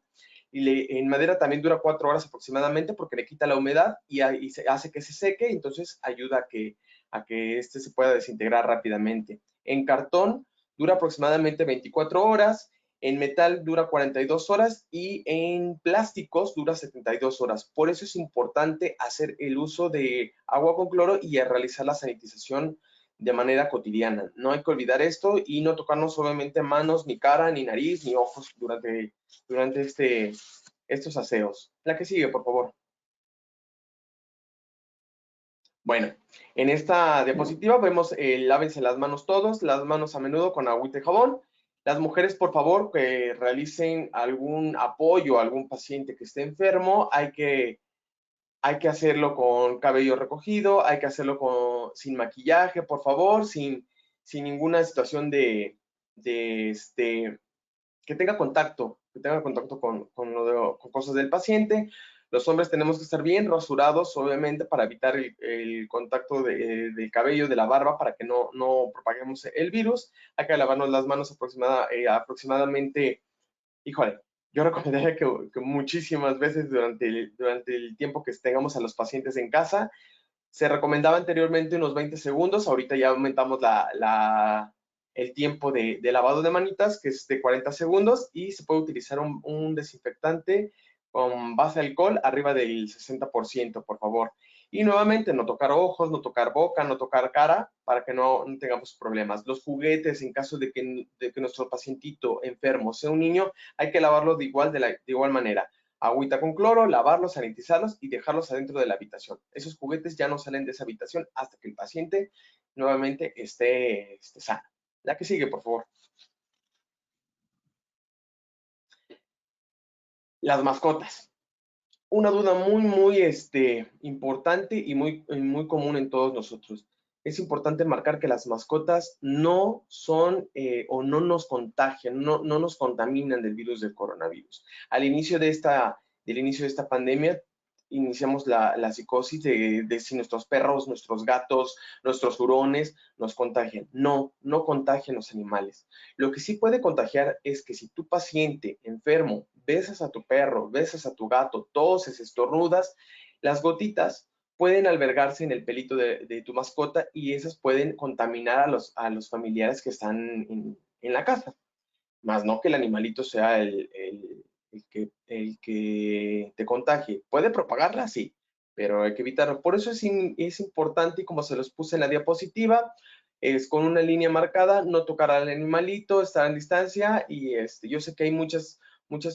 también dura 4 horas aproximadamente porque le quita la humedad y hace que se seque, y entonces ayuda a que se pueda desintegrar rápidamente. En cartón dura aproximadamente 24 horas, en metal dura 42 horas y en plásticos dura 72 horas. Por eso es importante hacer el uso de agua con cloro y realizar la sanitización de manera cotidiana. No hay que olvidar esto y no tocarnos obviamente manos, ni cara, ni nariz, ni ojos durante estos aseos. La que sigue, por favor. Bueno, en esta diapositiva vemos lávense las manos todos, las manos a menudo con agüita y jabón. Las mujeres, por favor, que realicen algún apoyo a algún paciente que esté enfermo, hay que hacerlo con cabello recogido, hay que hacerlo sin maquillaje, por favor, sin ninguna situación que tenga contacto con cosas del paciente. Los hombres tenemos que estar bien rasurados, obviamente, para evitar el contacto del cabello, de la barba, para que no propaguemos el virus. Hay que lavarnos las manos aproximadamente, híjole, yo recomendaría que muchísimas veces durante el tiempo que tengamos a los pacientes en casa. Se recomendaba anteriormente unos 20 segundos, ahorita ya aumentamos el tiempo de lavado de manitas, que es de 40 segundos, y se puede utilizar un desinfectante con base de alcohol arriba del 60%, por favor. Y nuevamente, no tocar ojos, no tocar boca, no tocar cara, para que no tengamos problemas. Los juguetes, en caso de que nuestro pacientito enfermo sea un niño, hay que lavarlo de igual manera. Agüita con cloro, lavarlos, sanitizarlos y dejarlos adentro de la habitación. Esos juguetes ya no salen de esa habitación hasta que el paciente nuevamente esté sano. La que sigue, por favor. Las mascotas. Una duda muy importante y muy común en todos nosotros. Es importante marcar que las mascotas no son o no nos contagian, no nos contaminan del virus del coronavirus. Al inicio de esta pandemia, iniciamos la psicosis de si nuestros perros, nuestros gatos, nuestros hurones nos contagian. No contagian los animales. Lo que sí puede contagiar es que si tu paciente enfermo besas a tu perro, besas a tu gato, toses, estornudas, las gotitas pueden albergarse en el pelito de tu mascota y esas pueden contaminar a los familiares que están en la casa. Más no que el animalito sea el que te contagie. ¿Puede propagarla? Sí, pero hay que evitarlo. Por eso es importante, y como se los puse en la diapositiva, es con una línea marcada, no tocar al animalito, estar en distancia, y yo sé que hay muchas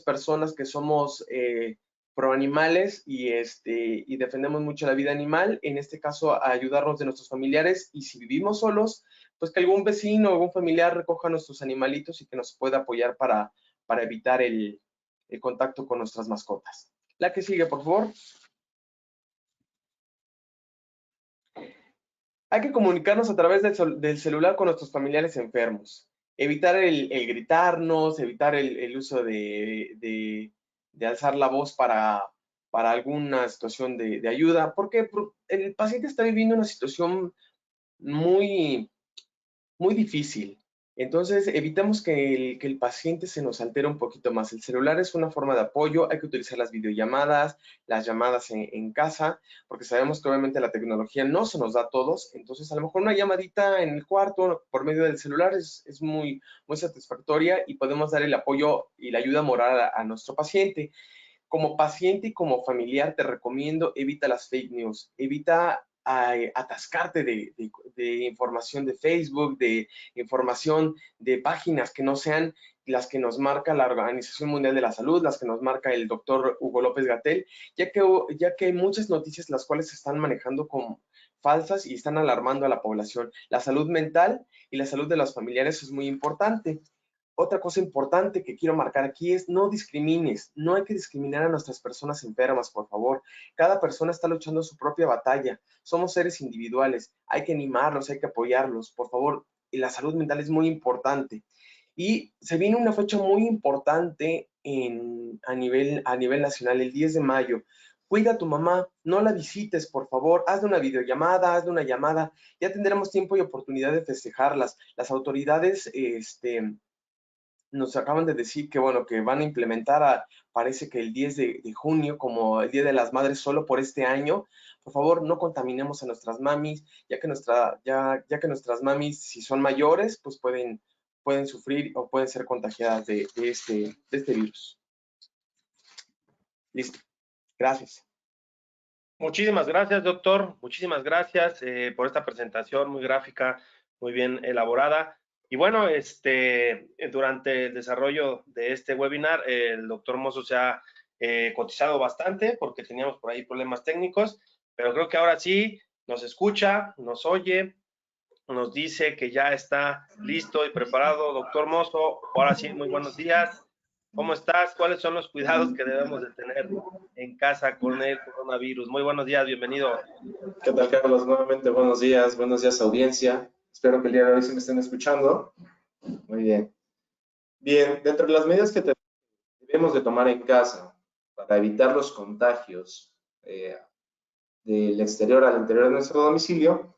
personas que somos pro animales y defendemos mucho la vida animal, en este caso a ayudarnos de nuestros familiares, y si vivimos solos, pues que algún vecino o algún familiar recoja nuestros animalitos y que nos pueda apoyar para evitar el contacto con nuestras mascotas. La que sigue, por favor. Hay que comunicarnos a través del celular con nuestros familiares enfermos. Evitar el gritarnos, evitar el uso de alzar la voz para alguna situación de ayuda, porque el paciente está viviendo una situación muy difícil. Entonces, evitamos que el paciente se nos altere un poquito más. El celular es una forma de apoyo, hay que utilizar las videollamadas, las llamadas en casa, porque sabemos que obviamente la tecnología no se nos da a todos, entonces a lo mejor una llamadita en el cuarto por medio del celular es muy satisfactoria y podemos dar el apoyo y la ayuda moral a nuestro paciente. Como paciente y como familiar te recomiendo, evita las fake news, evita atascarte de información de Facebook, de información de páginas que no sean las que nos marca la Organización Mundial de la Salud, las que nos marca el doctor Hugo López-Gatell, ya que hay muchas noticias las cuales se están manejando como falsas y están alarmando a la población. La salud mental y la salud de los familiares es muy importante. Otra cosa importante que quiero marcar aquí es no discrimines, no hay que discriminar a nuestras personas enfermas, por favor. Cada persona está luchando su propia batalla, somos seres individuales, hay que animarlos, hay que apoyarlos, por favor. Y la salud mental es muy importante. Y se viene una fecha muy importante a nivel nacional, el 10 de mayo. Cuida a tu mamá, no la visites, por favor, hazle una videollamada, hazle una llamada, ya tendremos tiempo y oportunidad de festejarlas. Las autoridades, nos acaban de decir que, bueno, que van a implementar, parece que el 10 de junio, como el Día de las Madres solo por este año. Por favor, no contaminemos a nuestras mamis, ya que nuestras mamis, si son mayores, pues pueden sufrir o pueden ser contagiadas de este virus. Listo. Gracias. Muchísimas gracias, doctor. Muchísimas gracias por esta presentación muy gráfica, muy bien elaborada. Y bueno, durante el desarrollo de este webinar, el doctor Mozo se ha cotizado bastante porque teníamos por ahí problemas técnicos, pero creo que ahora sí nos escucha, nos oye, nos dice que ya está listo y preparado. Doctor Mozo, ahora sí, muy buenos días. ¿Cómo estás? ¿Cuáles son los cuidados que debemos de tener en casa con el coronavirus? Muy buenos días, bienvenido. ¿Qué tal, Carlos? Nuevamente, buenos días audiencia. Espero que el día de hoy se me estén escuchando. Muy bien. Bien, dentro de las medidas que debemos de tomar en casa para evitar los contagios del exterior al interior de nuestro domicilio,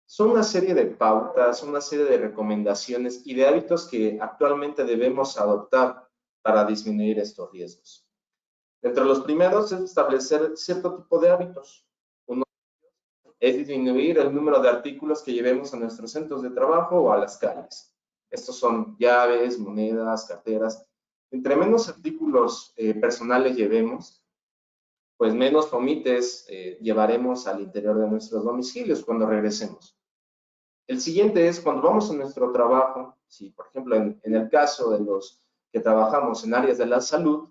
son una serie de pautas, una serie de recomendaciones y de hábitos que actualmente debemos adoptar para disminuir estos riesgos. Entre los primeros es establecer cierto tipo de hábitos. Uno es disminuir el número de artículos que llevemos a nuestros centros de trabajo o a las calles. Estos son llaves, monedas, carteras. entre menos artículos personales llevemos, pues menos fomites llevaremos al interior de nuestros domicilios cuando regresemos. El siguiente es cuando vamos a nuestro trabajo, si por ejemplo en el caso de los que trabajamos en áreas de la salud,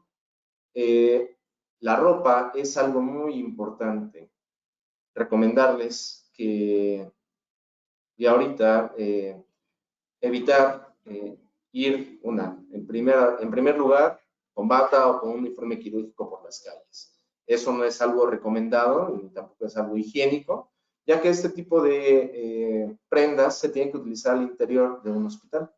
la ropa es algo muy importante. Recomendarles que y ahorita evitar ir en primer lugar con bata o con un uniforme quirúrgico por las calles. Eso no es algo recomendado ni tampoco es algo higiénico, ya que este tipo de prendas se tienen que utilizar al interior de un hospital.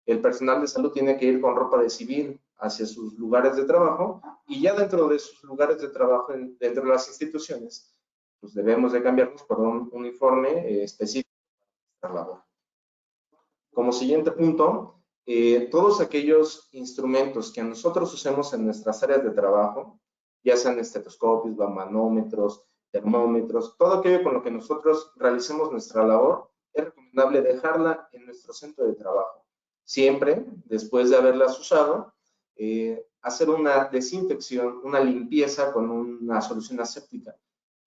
El personal de salud tiene que ir con ropa de civil hacia sus lugares de trabajo y ya dentro de sus lugares de trabajo, dentro de las instituciones, pues debemos de cambiarnos por un uniforme específico para la labor. Como siguiente punto, todos aquellos instrumentos que nosotros usemos en nuestras áreas de trabajo, ya sean estetoscopios, manómetros, termómetros, todo aquello con lo que nosotros realicemos nuestra labor, es recomendable dejarla en nuestro centro de trabajo. Siempre, después de haberlas usado, hacer una desinfección, una limpieza con una solución aséptica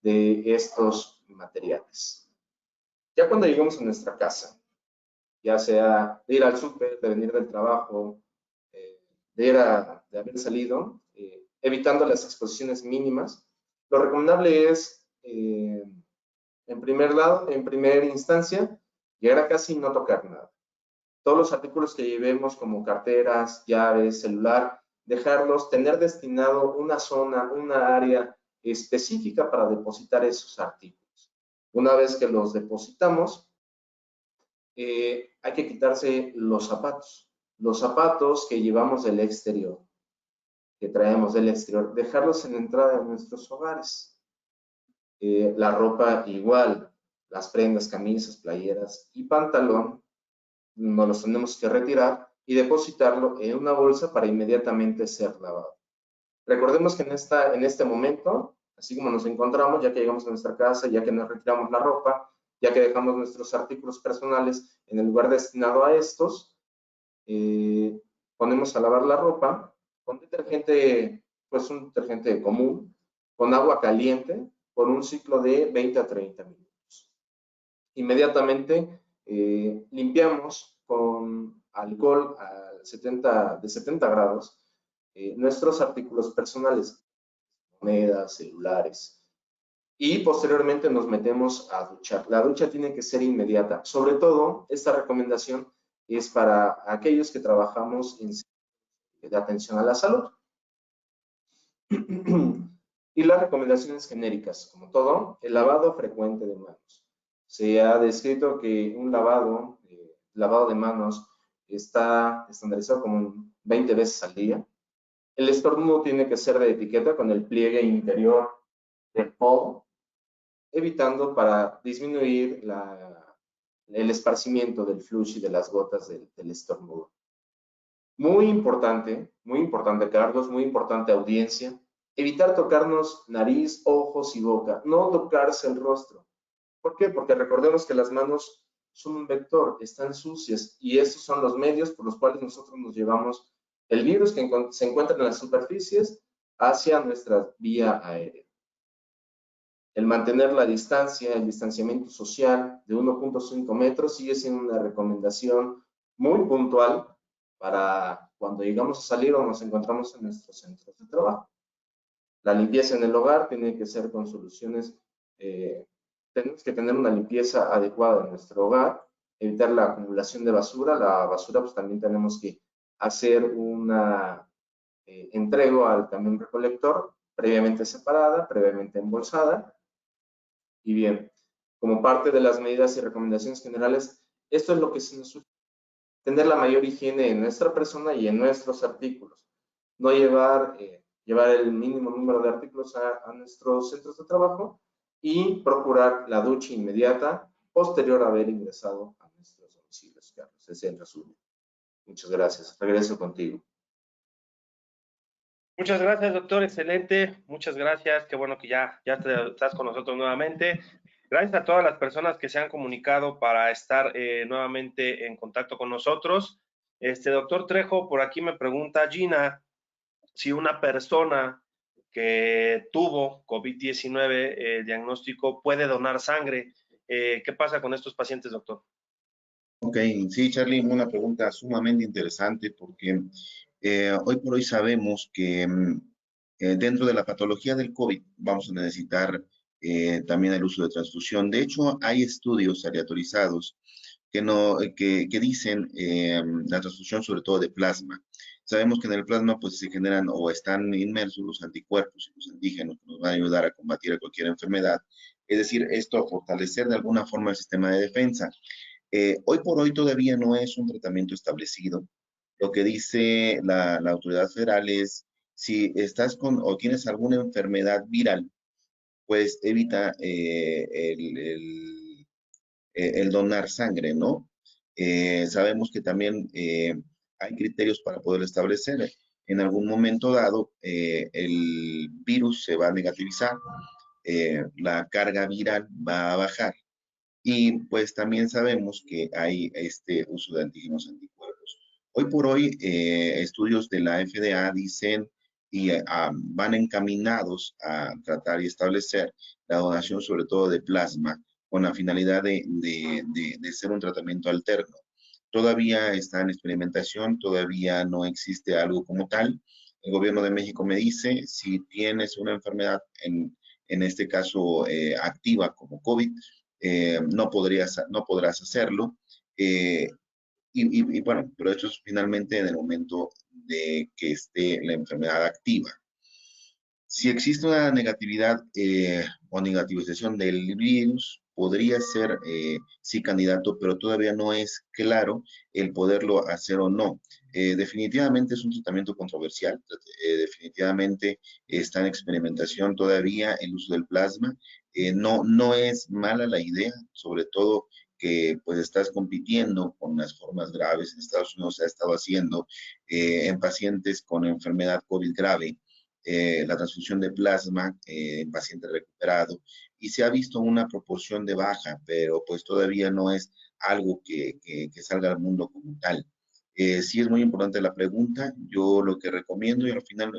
de estos materiales. Ya cuando lleguemos a nuestra casa, ya sea de ir al súper, de venir del trabajo, de haber salido, evitando las exposiciones mínimas, lo recomendable es, en primera instancia, llegar a casa y no tocar nada. Todos los artículos que llevemos como carteras, llaves, celular, dejarlos, tener destinado una zona, una área específica para depositar esos artículos. Una vez que los depositamos, hay que quitarse los zapatos que llevamos del exterior, que traemos del exterior, dejarlos en la entrada de nuestros hogares. La ropa igual, las prendas, camisas, playeras y pantalón, nos los tenemos que retirar y depositarlo en una bolsa para inmediatamente ser lavado. Recordemos que en este momento, así como nos encontramos, ya que llegamos a nuestra casa, ya que nos retiramos la ropa, ya que dejamos nuestros artículos personales en el lugar destinado a estos, ponemos a lavar la ropa con detergente, pues un detergente común, con agua caliente, por un ciclo de 20 a 30 minutos. Inmediatamente limpiamos con alcohol de 70 grados nuestros artículos personales, monedas, celulares, y posteriormente nos metemos a duchar. La ducha tiene que ser inmediata. Sobre todo, esta recomendación es para aquellos que trabajamos en de atención a la salud. Y las recomendaciones genéricas, como todo, el lavado frecuente de manos. Se ha descrito que un lavado de manos está estandarizado como 20 veces al día. El estornudo tiene que ser de etiqueta con el pliegue interior del podo, evitando para disminuir el esparcimiento del flush y de las gotas del estornudo. Muy importante, Carlos, muy importante audiencia, evitar tocarnos nariz, ojos y boca, no tocarse el rostro. ¿Por qué? Porque recordemos que las manos son un vector, están sucias y estos son los medios por los cuales nosotros nos llevamos el virus que se encuentra en las superficies hacia nuestra vía aérea. El mantener la distancia, el distanciamiento social de 1.5 metros sigue siendo una recomendación muy puntual para cuando llegamos a salir o nos encontramos en nuestros centros de trabajo. La limpieza en el hogar tiene que ser con soluciones, tenemos que tener una limpieza adecuada en nuestro hogar, evitar la acumulación de basura. La basura pues también tenemos que hacer una entrega al camión recolector previamente separada, previamente embolsada. Y bien, como parte de las medidas y recomendaciones generales, esto es lo que se nos sugiere: tener la mayor higiene en nuestra persona y en nuestros artículos. No llevar el mínimo número de artículos a nuestros centros de trabajo y procurar la ducha inmediata posterior a haber ingresado a nuestros domicilios, Carlos. Ese es el resumen. Muchas gracias. Regreso contigo. Muchas gracias, doctor. Excelente. Muchas gracias. Qué bueno que ya estás con nosotros nuevamente. Gracias a todas las personas que se han comunicado para estar nuevamente en contacto con nosotros. Doctor Trejo, por aquí me pregunta Gina si una persona que tuvo COVID-19 diagnóstico puede donar sangre. ¿Qué pasa con estos pacientes, doctor? Ok, sí, Charlie, una pregunta sumamente interesante porque hoy por hoy sabemos que dentro de la patología del COVID vamos a necesitar también el uso de transfusión. De hecho, hay estudios aleatorizados que, no, que dicen la transfusión sobre todo de plasma. Sabemos que en el plasma pues se generan o están inmersos los anticuerpos y los antígenos que nos van a ayudar a combatir a cualquier enfermedad. Es decir, esto fortalecer de alguna forma el sistema de defensa. Hoy por hoy todavía no es un tratamiento establecido. Lo que dice la autoridad federal es, si estás con o tienes alguna enfermedad viral, pues evita el donar sangre, ¿no? Sabemos que también hay criterios para poder establecer. En algún momento dado, el virus se va a negativizar, la carga viral va a bajar. Y pues también sabemos que hay este uso de antígenos anticuerpos. Hoy por hoy, estudios de la FDA dicen y van encaminados a tratar y establecer la donación sobre todo de plasma con la finalidad de ser un tratamiento alterno. Todavía está en experimentación, todavía no existe algo como tal. El gobierno de México me dice, si tienes una enfermedad, en este caso activa como COVID, no podrás hacerlo. Bueno, pero esto es finalmente en el momento de que esté la enfermedad activa. Si existe una negatividad o negativización del virus, podría ser sí candidato, pero todavía no es claro el poderlo hacer o no. Definitivamente es un tratamiento controversial, definitivamente está en experimentación todavía el uso del plasma. No es mala la idea, sobre todo que pues estás compitiendo con las formas graves. En Estados Unidos se ha estado haciendo en pacientes con enfermedad COVID grave, la transfusión de plasma en paciente recuperado, y se ha visto una proporción de baja, pero pues todavía no es algo que salga al mundo como tal. Sí es muy importante la pregunta. Yo lo que recomiendo, y al final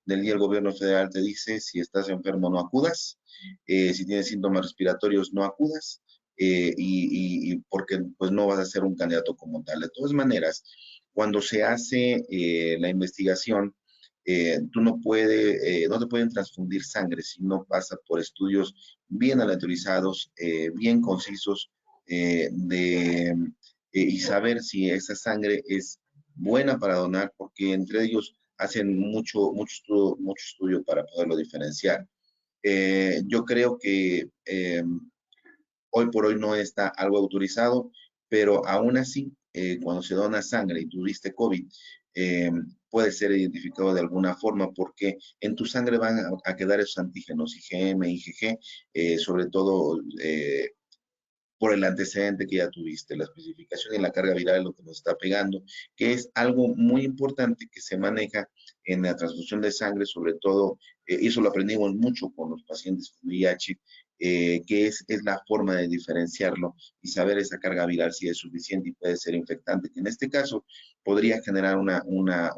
del día el gobierno federal te dice, si estás enfermo no acudas, si tienes síntomas respiratorios no acudas, y porque pues no vas a ser un candidato como tal. De todas maneras, cuando se hace la investigación, tú no te pueden transfundir sangre si no pasa por estudios bien aleatorizados, bien concisos, y saber si esa sangre es buena para donar, porque entre ellos hacen mucho estudio para poderlo diferenciar. Yo creo que hoy por hoy no está algo autorizado, pero aún así, cuando se dona sangre y tuviste COVID, eh, puede ser identificado de alguna forma porque en tu sangre van a quedar esos antígenos IgM, IgG, sobre todo por el antecedente que ya tuviste. La especificación y la carga viral es lo que nos está pegando, que es algo muy importante que se maneja en la transfusión de sangre, sobre todo, y eso lo aprendimos mucho con los pacientes con VIH, que es la forma de diferenciarlo y saber esa carga viral si es suficiente y puede ser infectante, que en este caso podría generar una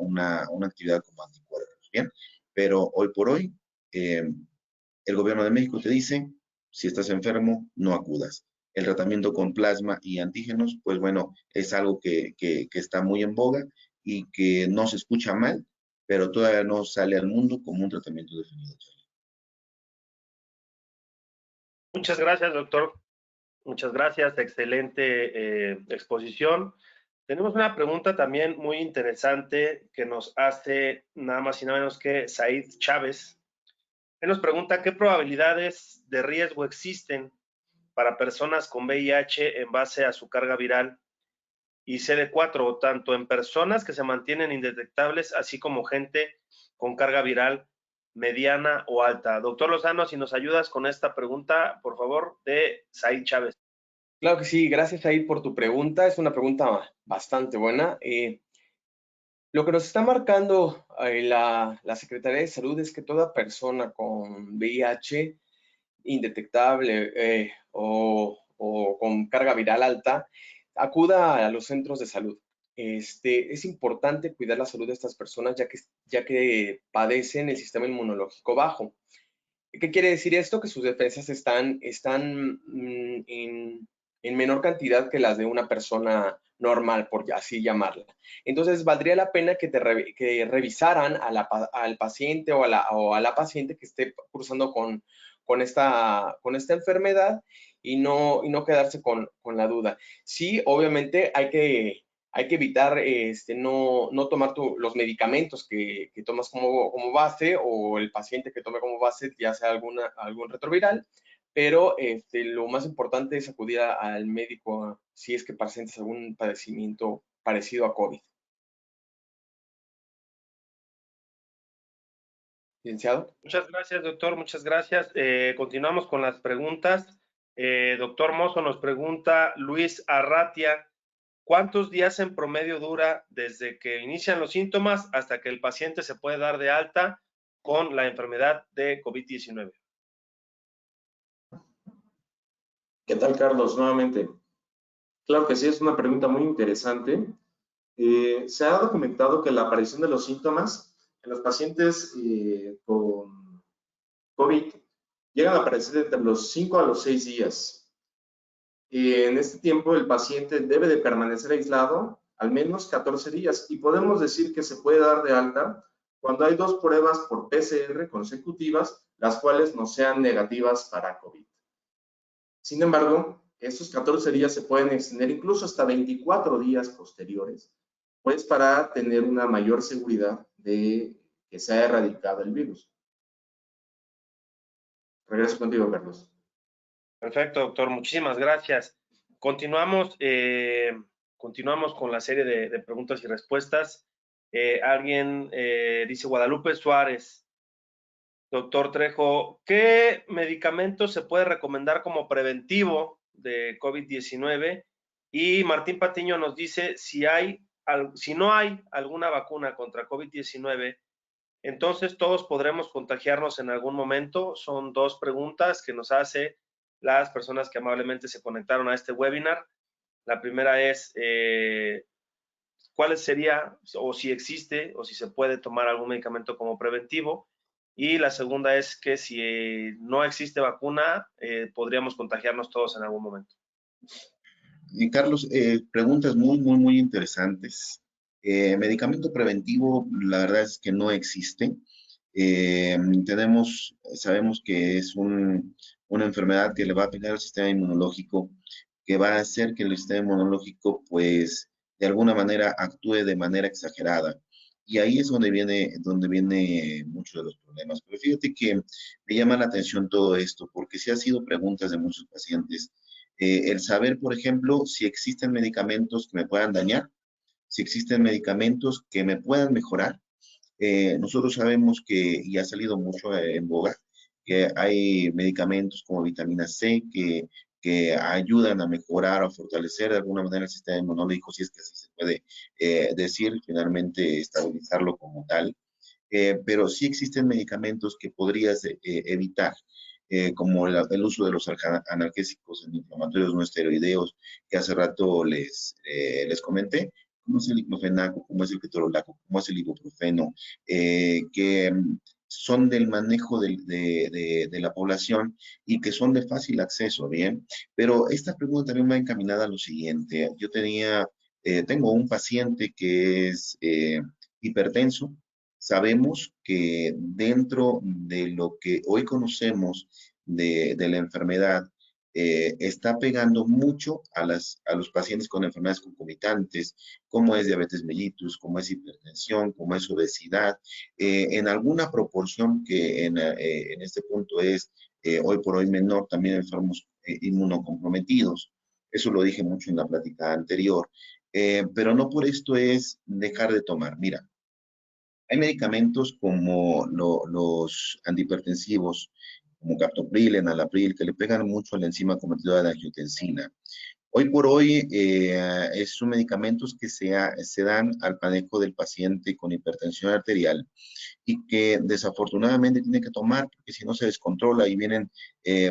actividad como anticuerpos, ¿bien? Pero hoy por hoy, el gobierno de México te dice, si estás enfermo, no acudas. El tratamiento con plasma y antígenos, pues bueno, es algo que está muy en boga y que no se escucha mal, pero todavía no sale al mundo como un tratamiento definido. Muchas gracias, doctor. Muchas gracias. Excelente exposición. Tenemos una pregunta también muy interesante que nos hace nada más y nada menos que Said Chávez. Él nos pregunta qué probabilidades de riesgo existen para personas con VIH en base a su carga viral y CD4, tanto en personas que se mantienen indetectables, así como gente con carga viral mediana o alta. Doctor Lozano, si nos ayudas con esta pregunta, por favor, de Said Chávez. Claro que sí, gracias Said por tu pregunta, es una pregunta bastante buena. Lo que nos está marcando la Secretaría de Salud es que toda persona con VIH indetectable o con carga viral alta acuda a los centros de salud. es importante cuidar la salud de estas personas ya que padecen el sistema inmunológico bajo. ¿Qué quiere decir esto? Que sus defensas están en menor cantidad que las de una persona normal, por así llamarla. Entonces, valdría la pena que revisaran al paciente o a la paciente que esté cruzando con esta enfermedad y no quedarse con la duda. Sí, obviamente hay que evitar no tomar los medicamentos que tomas como base, o el paciente que tome como base, ya sea algún retroviral, pero lo más importante es acudir al médico si es que presentes algún padecimiento parecido a COVID. Licenciado. Muchas gracias, doctor. Muchas gracias. Continuamos con las preguntas. Doctor Mozo nos pregunta, Luis Arratia, ¿cuántos días en promedio dura desde que inician los síntomas hasta que el paciente se puede dar de alta con la enfermedad de COVID-19? ¿Qué tal, Carlos? Nuevamente. Claro que sí, es una pregunta muy interesante. Se ha documentado que la aparición de los síntomas en los pacientes con COVID llegan a aparecer entre los 5 a los 6 días. En este tiempo, el paciente debe de permanecer aislado al menos 14 días y podemos decir que se puede dar de alta cuando hay 2 pruebas por PCR consecutivas, las cuales no sean negativas para COVID. Sin embargo, estos 14 días se pueden extender incluso hasta 24 días posteriores, pues para tener una mayor seguridad de que se haya erradicado el virus. Regreso contigo, Carlos. Perfecto, doctor. Muchísimas gracias. Continuamos con la serie de preguntas y respuestas. Alguien dice Guadalupe Suárez. Doctor Trejo, ¿qué medicamento se puede recomendar como preventivo de COVID-19? Y Martín Patiño nos dice si no hay alguna vacuna contra COVID-19, entonces todos podremos contagiarnos en algún momento. Son 2 preguntas que nos hace las personas que amablemente se conectaron a este webinar. La primera es, ¿cuál sería, o si existe, o si se puede tomar algún medicamento como preventivo? Y la segunda es que si no existe vacuna, podríamos contagiarnos todos en algún momento. Carlos, preguntas muy interesantes. Medicamento preventivo, la verdad es que no existe. Sabemos que es una enfermedad que le va a pegar al sistema inmunológico, que va a hacer que el sistema inmunológico, pues, de alguna manera actúe de manera exagerada. Y ahí es donde viene muchos de los problemas. Pero fíjate que me llama la atención todo esto, porque sí ha sido preguntas de muchos pacientes. El saber, por ejemplo, si existen medicamentos que me puedan dañar, si existen medicamentos que me puedan mejorar. Nosotros sabemos que, y ha salido mucho en boga, que hay medicamentos como vitamina C que ayudan a mejorar o fortalecer de alguna manera el sistema inmunológico, si es que así se puede decir, finalmente estabilizarlo como tal. Pero sí existen medicamentos que podrías evitar, como el uso de los analgésicos inflamatorios no esteroideos, que hace rato les comenté, como es el diclofenaco, como es el ketorolaco, como es el ibuprofeno, que son del manejo de la población y que son de fácil acceso, ¿bien? Pero esta pregunta también va encaminada a lo siguiente. Tengo un paciente que es hipertenso. Sabemos que dentro de lo que hoy conocemos de la enfermedad, está pegando mucho a los pacientes con enfermedades concomitantes, como es diabetes mellitus, como es hipertensión, como es obesidad, en alguna proporción que en este punto es hoy por hoy menor, también enfermos inmunocomprometidos. Eso lo dije mucho en la plática anterior, pero no por esto es dejar de tomar. Mira, hay medicamentos como los antihipertensivos, como captopril, enalapril, que le pegan mucho a la enzima convertidora de angiotensina. Hoy por hoy, son medicamentos que se dan al manejo del paciente con hipertensión arterial y que desafortunadamente tiene que tomar porque si no se descontrola y vienen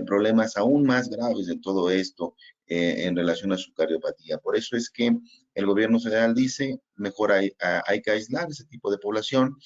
problemas aún más graves de todo esto en relación a su cardiopatía. Por eso es que el gobierno federal dice, mejor hay que aislar ese tipo de población,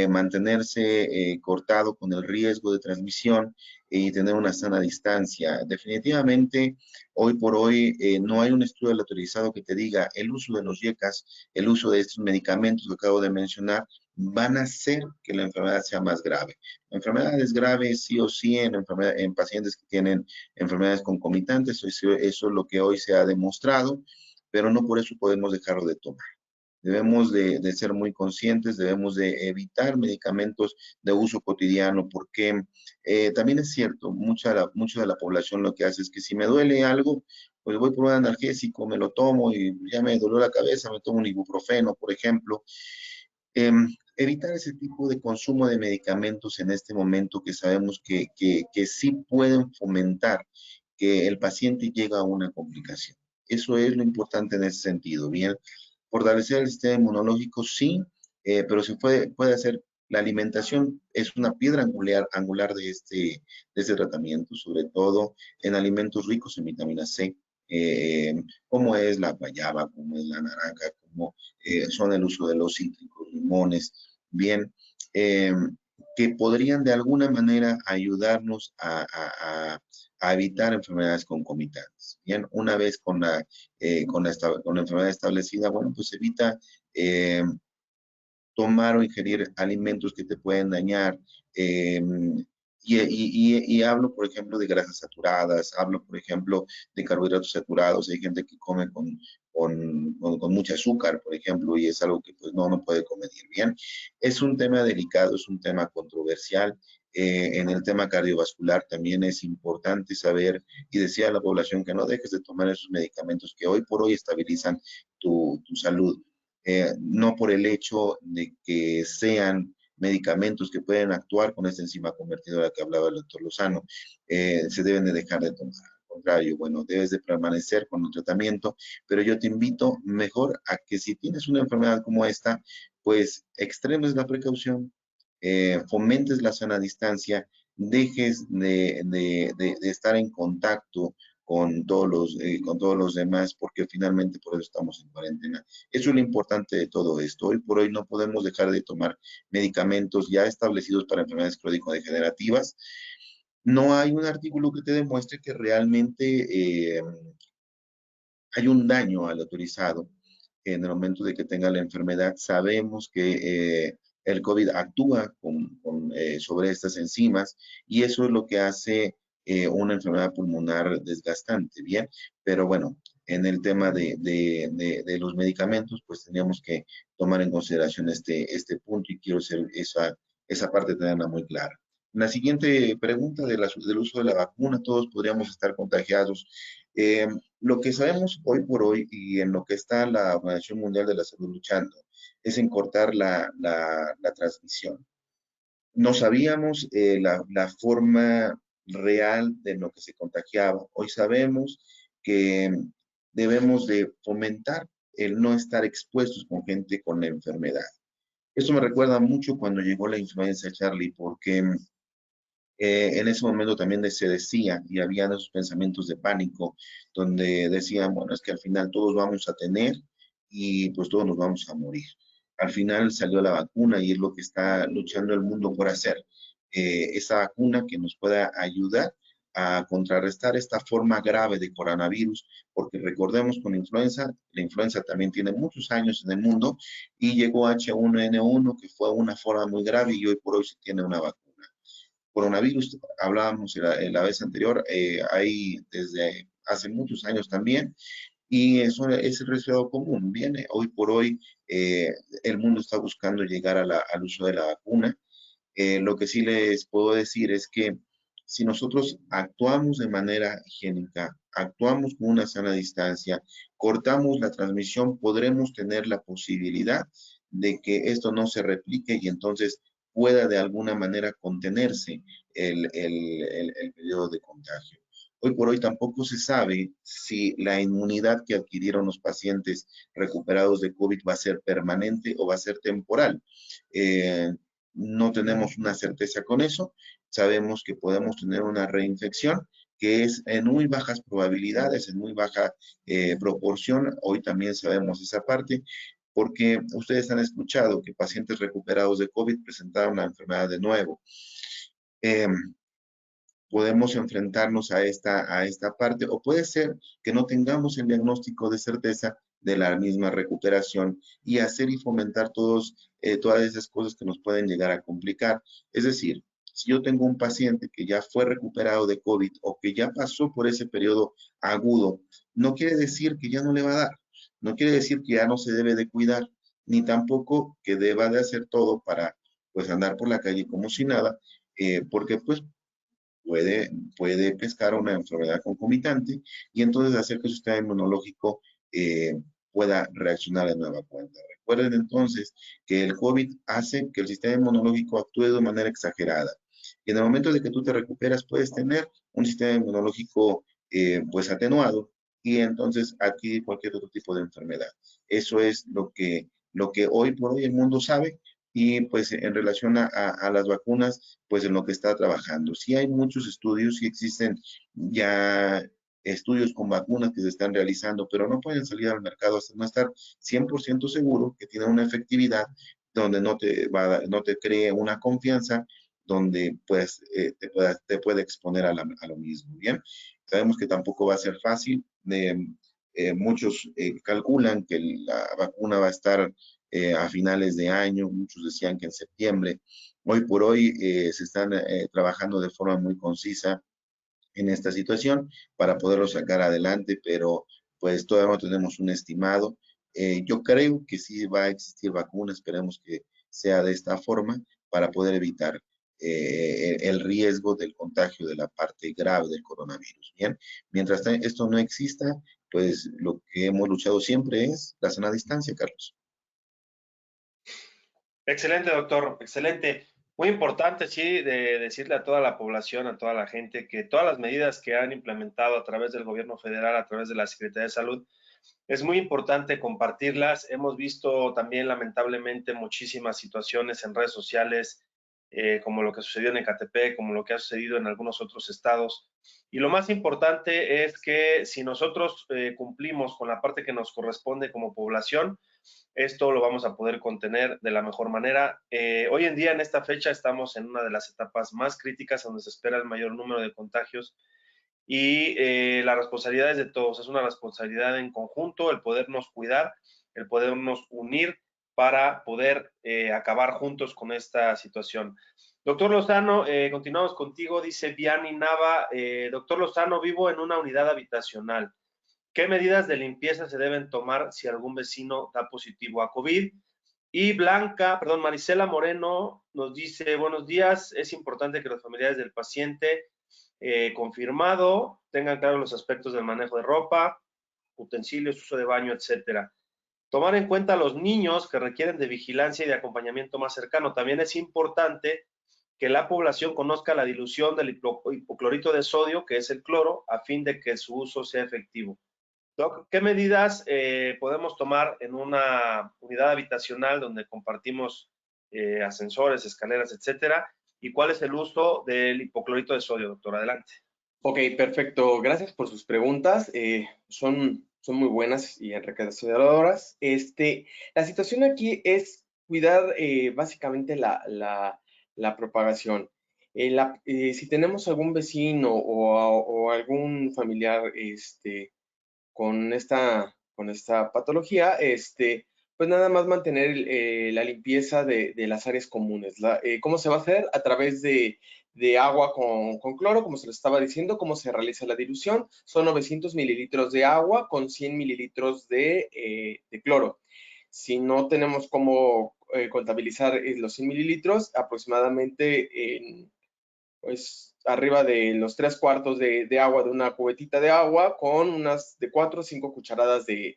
mantenerse cortado con el riesgo de transmisión y tener una sana distancia. Definitivamente, hoy por hoy, no hay un estudio autorizado que te diga el uso de los YECAS, el uso de estos medicamentos que acabo de mencionar, van a hacer que la enfermedad sea más grave. La enfermedad es grave sí o sí en pacientes que tienen enfermedades concomitantes, eso es lo que hoy se ha demostrado, pero no por eso podemos dejarlo de tomar. Debemos de ser muy conscientes, debemos de evitar medicamentos de uso cotidiano, porque también es cierto, mucha de la población lo que hace es que si me duele algo, pues voy por un analgésico, me lo tomo y ya me dolió la cabeza, me tomo un ibuprofeno, por ejemplo. Evitar ese tipo de consumo de medicamentos en este momento que sabemos que sí pueden fomentar que el paciente llegue a una complicación. Eso es lo importante en ese sentido, ¿bien? Fortalecer el sistema inmunológico, sí, pero se puede hacer. La alimentación es una piedra angular de este tratamiento, sobre todo en alimentos ricos en vitamina C, como es la guayaba, como es la naranja, como son el uso de los cítricos, limones, bien, eh, que podrían de alguna manera ayudarnos a evitar enfermedades concomitantes. Bien, una vez con la enfermedad establecida, bueno, pues evita eh, tomar o ingerir alimentos que te pueden dañar. Y hablo, por ejemplo, de grasas saturadas, hablo, por ejemplo, de carbohidratos saturados. Hay gente que come con mucho azúcar, por ejemplo, y es algo que pues no puede comer bien. Es un tema delicado, es un tema controversial. En el tema cardiovascular también es importante saber y decir a la población que no dejes de tomar esos medicamentos que hoy por hoy estabilizan tu salud, no por el hecho de que sean medicamentos que pueden actuar con esta enzima convertidora que hablaba el doctor Lozano, se deben de dejar de tomar. Al contrario, bueno, debes de permanecer con el tratamiento, pero yo te invito mejor a que si tienes una enfermedad como esta, pues extremes la precaución, fomentes la sana distancia, dejes de estar en contacto con todos los demás, porque finalmente por eso estamos en cuarentena. Eso es lo importante de todo esto. Hoy por hoy no podemos dejar de tomar medicamentos ya establecidos para enfermedades crónico-degenerativas. No hay un artículo que te demuestre que realmente hay un daño al autorizado en el momento de que tenga la enfermedad. Sabemos que el COVID actúa sobre estas enzimas y eso es lo que hace una enfermedad pulmonar desgastante, ¿bien? Pero bueno, en el tema de los medicamentos, pues teníamos que tomar en consideración este punto y quiero hacer esa parte tenerla muy clara. La siguiente pregunta del uso de la vacuna, todos podríamos estar contagiados. Eh, lo que sabemos hoy por hoy y en lo que está la Organización Mundial de la Salud luchando es en cortar la transmisión. No sabíamos la forma real de lo que se contagiaba. Hoy sabemos que debemos de fomentar el no estar expuestos con gente con la enfermedad. Esto me recuerda mucho cuando llegó la influenza, Charlie, porque en ese momento también se decía y había esos pensamientos de pánico donde decían, bueno, es que al final todos vamos a tener y pues todos nos vamos a morir. Al final salió la vacuna y es lo que está luchando el mundo por hacer. Esa vacuna que nos pueda ayudar a contrarrestar esta forma grave de coronavirus, porque recordemos con la influenza también tiene muchos años en el mundo y llegó H1N1 que fue una forma muy grave y hoy por hoy se tiene una vacuna. Coronavirus, hablábamos la vez anterior, hay desde hace muchos años también, y eso es el resfriado común. Viene hoy por hoy, el mundo está buscando llegar al uso de la vacuna. Lo que sí les puedo decir es que si nosotros actuamos de manera higiénica, actuamos con una sana distancia, cortamos la transmisión, podremos tener la posibilidad de que esto no se replique y entonces pueda de alguna manera contenerse el periodo de contagio. Hoy por hoy tampoco se sabe si la inmunidad que adquirieron los pacientes recuperados de COVID va a ser permanente o va a ser temporal. Eh, no tenemos una certeza con eso. Sabemos que podemos tener una reinfección que es en muy bajas probabilidades, en muy baja proporción. Hoy también sabemos esa parte, porque ustedes han escuchado que pacientes recuperados de COVID presentaron la enfermedad de nuevo. Eh, Podemos enfrentarnos a esta parte, o puede ser que no tengamos el diagnóstico de certeza de la misma recuperación y hacer y fomentar todas esas cosas que nos pueden llegar a complicar. Es decir, si yo tengo un paciente que ya fue recuperado de COVID o que ya pasó por ese periodo agudo, no quiere decir que ya no le va a dar, no quiere decir que ya no se debe de cuidar, ni tampoco que deba de hacer todo para pues andar por la calle como si nada, porque pues puede pescar una enfermedad concomitante y entonces hacer que su sistema inmunológico pueda reaccionar de nueva cuenta. Recuerden entonces que el COVID hace que el sistema inmunológico actúe de manera exagerada. Y en el momento de que tú te recuperas, puedes tener un sistema inmunológico pues atenuado y entonces adquirir cualquier otro tipo de enfermedad. Eso es lo que hoy por hoy el mundo sabe y pues en relación a las vacunas, pues en lo que está trabajando. Sí hay muchos estudios, sí existen ya estudios con vacunas que se están realizando, pero no pueden salir al mercado hasta no estar 100% seguro que tienen una efectividad donde no te cree una confianza, donde pues te puede exponer a lo mismo, ¿bien? Sabemos que tampoco va a ser fácil. Muchos calculan que la vacuna va a estar a finales de año, muchos decían que en septiembre. Hoy por hoy se están trabajando de forma muy concisa en esta situación para poderlo sacar adelante, pero pues todavía no tenemos un estimado. Yo creo que sí va a existir vacuna, esperemos que sea de esta forma para poder evitar el riesgo del contagio de la parte grave del coronavirus. Bien, mientras esto no exista, pues lo que hemos luchado siempre es la sana distancia, Carlos. Excelente, doctor, excelente. Muy importante, sí, de decirle a toda la población, a toda la gente, que todas las medidas que han implementado a través del gobierno federal, a través de la Secretaría de Salud, es muy importante compartirlas. Hemos visto también, lamentablemente, muchísimas situaciones en redes sociales, como lo que sucedió en Ecatepec, como lo que ha sucedido en algunos otros estados. Y lo más importante es que si nosotros cumplimos con la parte que nos corresponde como población, esto lo vamos a poder contener de la mejor manera. Hoy en día, en esta fecha, estamos en una de las etapas más críticas donde se espera el mayor número de contagios y la responsabilidad es de todos. Es una responsabilidad en conjunto el podernos cuidar, el podernos unir para poder acabar juntos con esta situación. Doctor Lozano, continuamos contigo, dice Vianney Nava. Doctor Lozano, vivo en una unidad habitacional. ¿Qué medidas de limpieza se deben tomar si algún vecino da positivo a COVID? Y Marisela Moreno nos dice, buenos días, es importante que los familiares del paciente confirmado tengan claros los aspectos del manejo de ropa, utensilios, uso de baño, etcétera. Tomar en cuenta a los niños que requieren de vigilancia y de acompañamiento más cercano. También es importante que la población conozca la dilución del hipoclorito de sodio, que es el cloro, a fin de que su uso sea efectivo. Doc, ¿qué medidas podemos tomar en una unidad habitacional donde compartimos ascensores, escaleras, etcétera? ¿Y cuál es el uso del hipoclorito de sodio, doctor? Adelante. Ok, perfecto. Gracias por sus preguntas. Son muy buenas y enriquecedoras. La situación aquí es cuidar básicamente la propagación. Si tenemos algún vecino o algún familiar con esta patología, pues nada más mantener la limpieza de las áreas comunes. ¿Cómo se va a hacer? A través de agua con cloro, como se les estaba diciendo. ¿Cómo se realiza la dilución? Son 900 mililitros de agua con 100 mililitros de cloro. Si no tenemos cómo contabilizar los 100 mililitros, aproximadamente pues arriba de los 3/4 de agua de una cubetita de agua con unas de 4 o 5 cucharadas de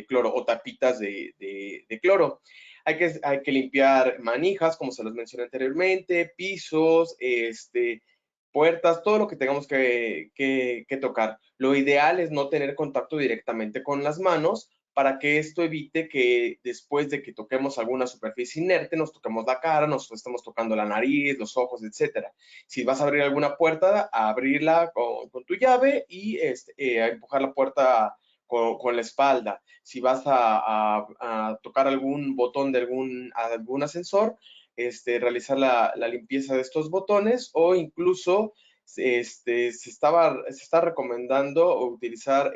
cloro o tapitas de cloro. Hay que limpiar manijas, como se los mencioné anteriormente, pisos, puertas, todo lo que tengamos que tocar. Lo ideal es no tener contacto directamente con las manos para que esto evite que después de que toquemos alguna superficie inerte, nos toquemos la cara, nos estemos tocando la nariz, los ojos, etcétera. Si vas a abrir alguna puerta, a abrirla con tu llave y a empujar la puerta con la espalda. Si vas a tocar algún botón de algún ascensor, realizar la limpieza de estos botones, o incluso se está recomendando utilizar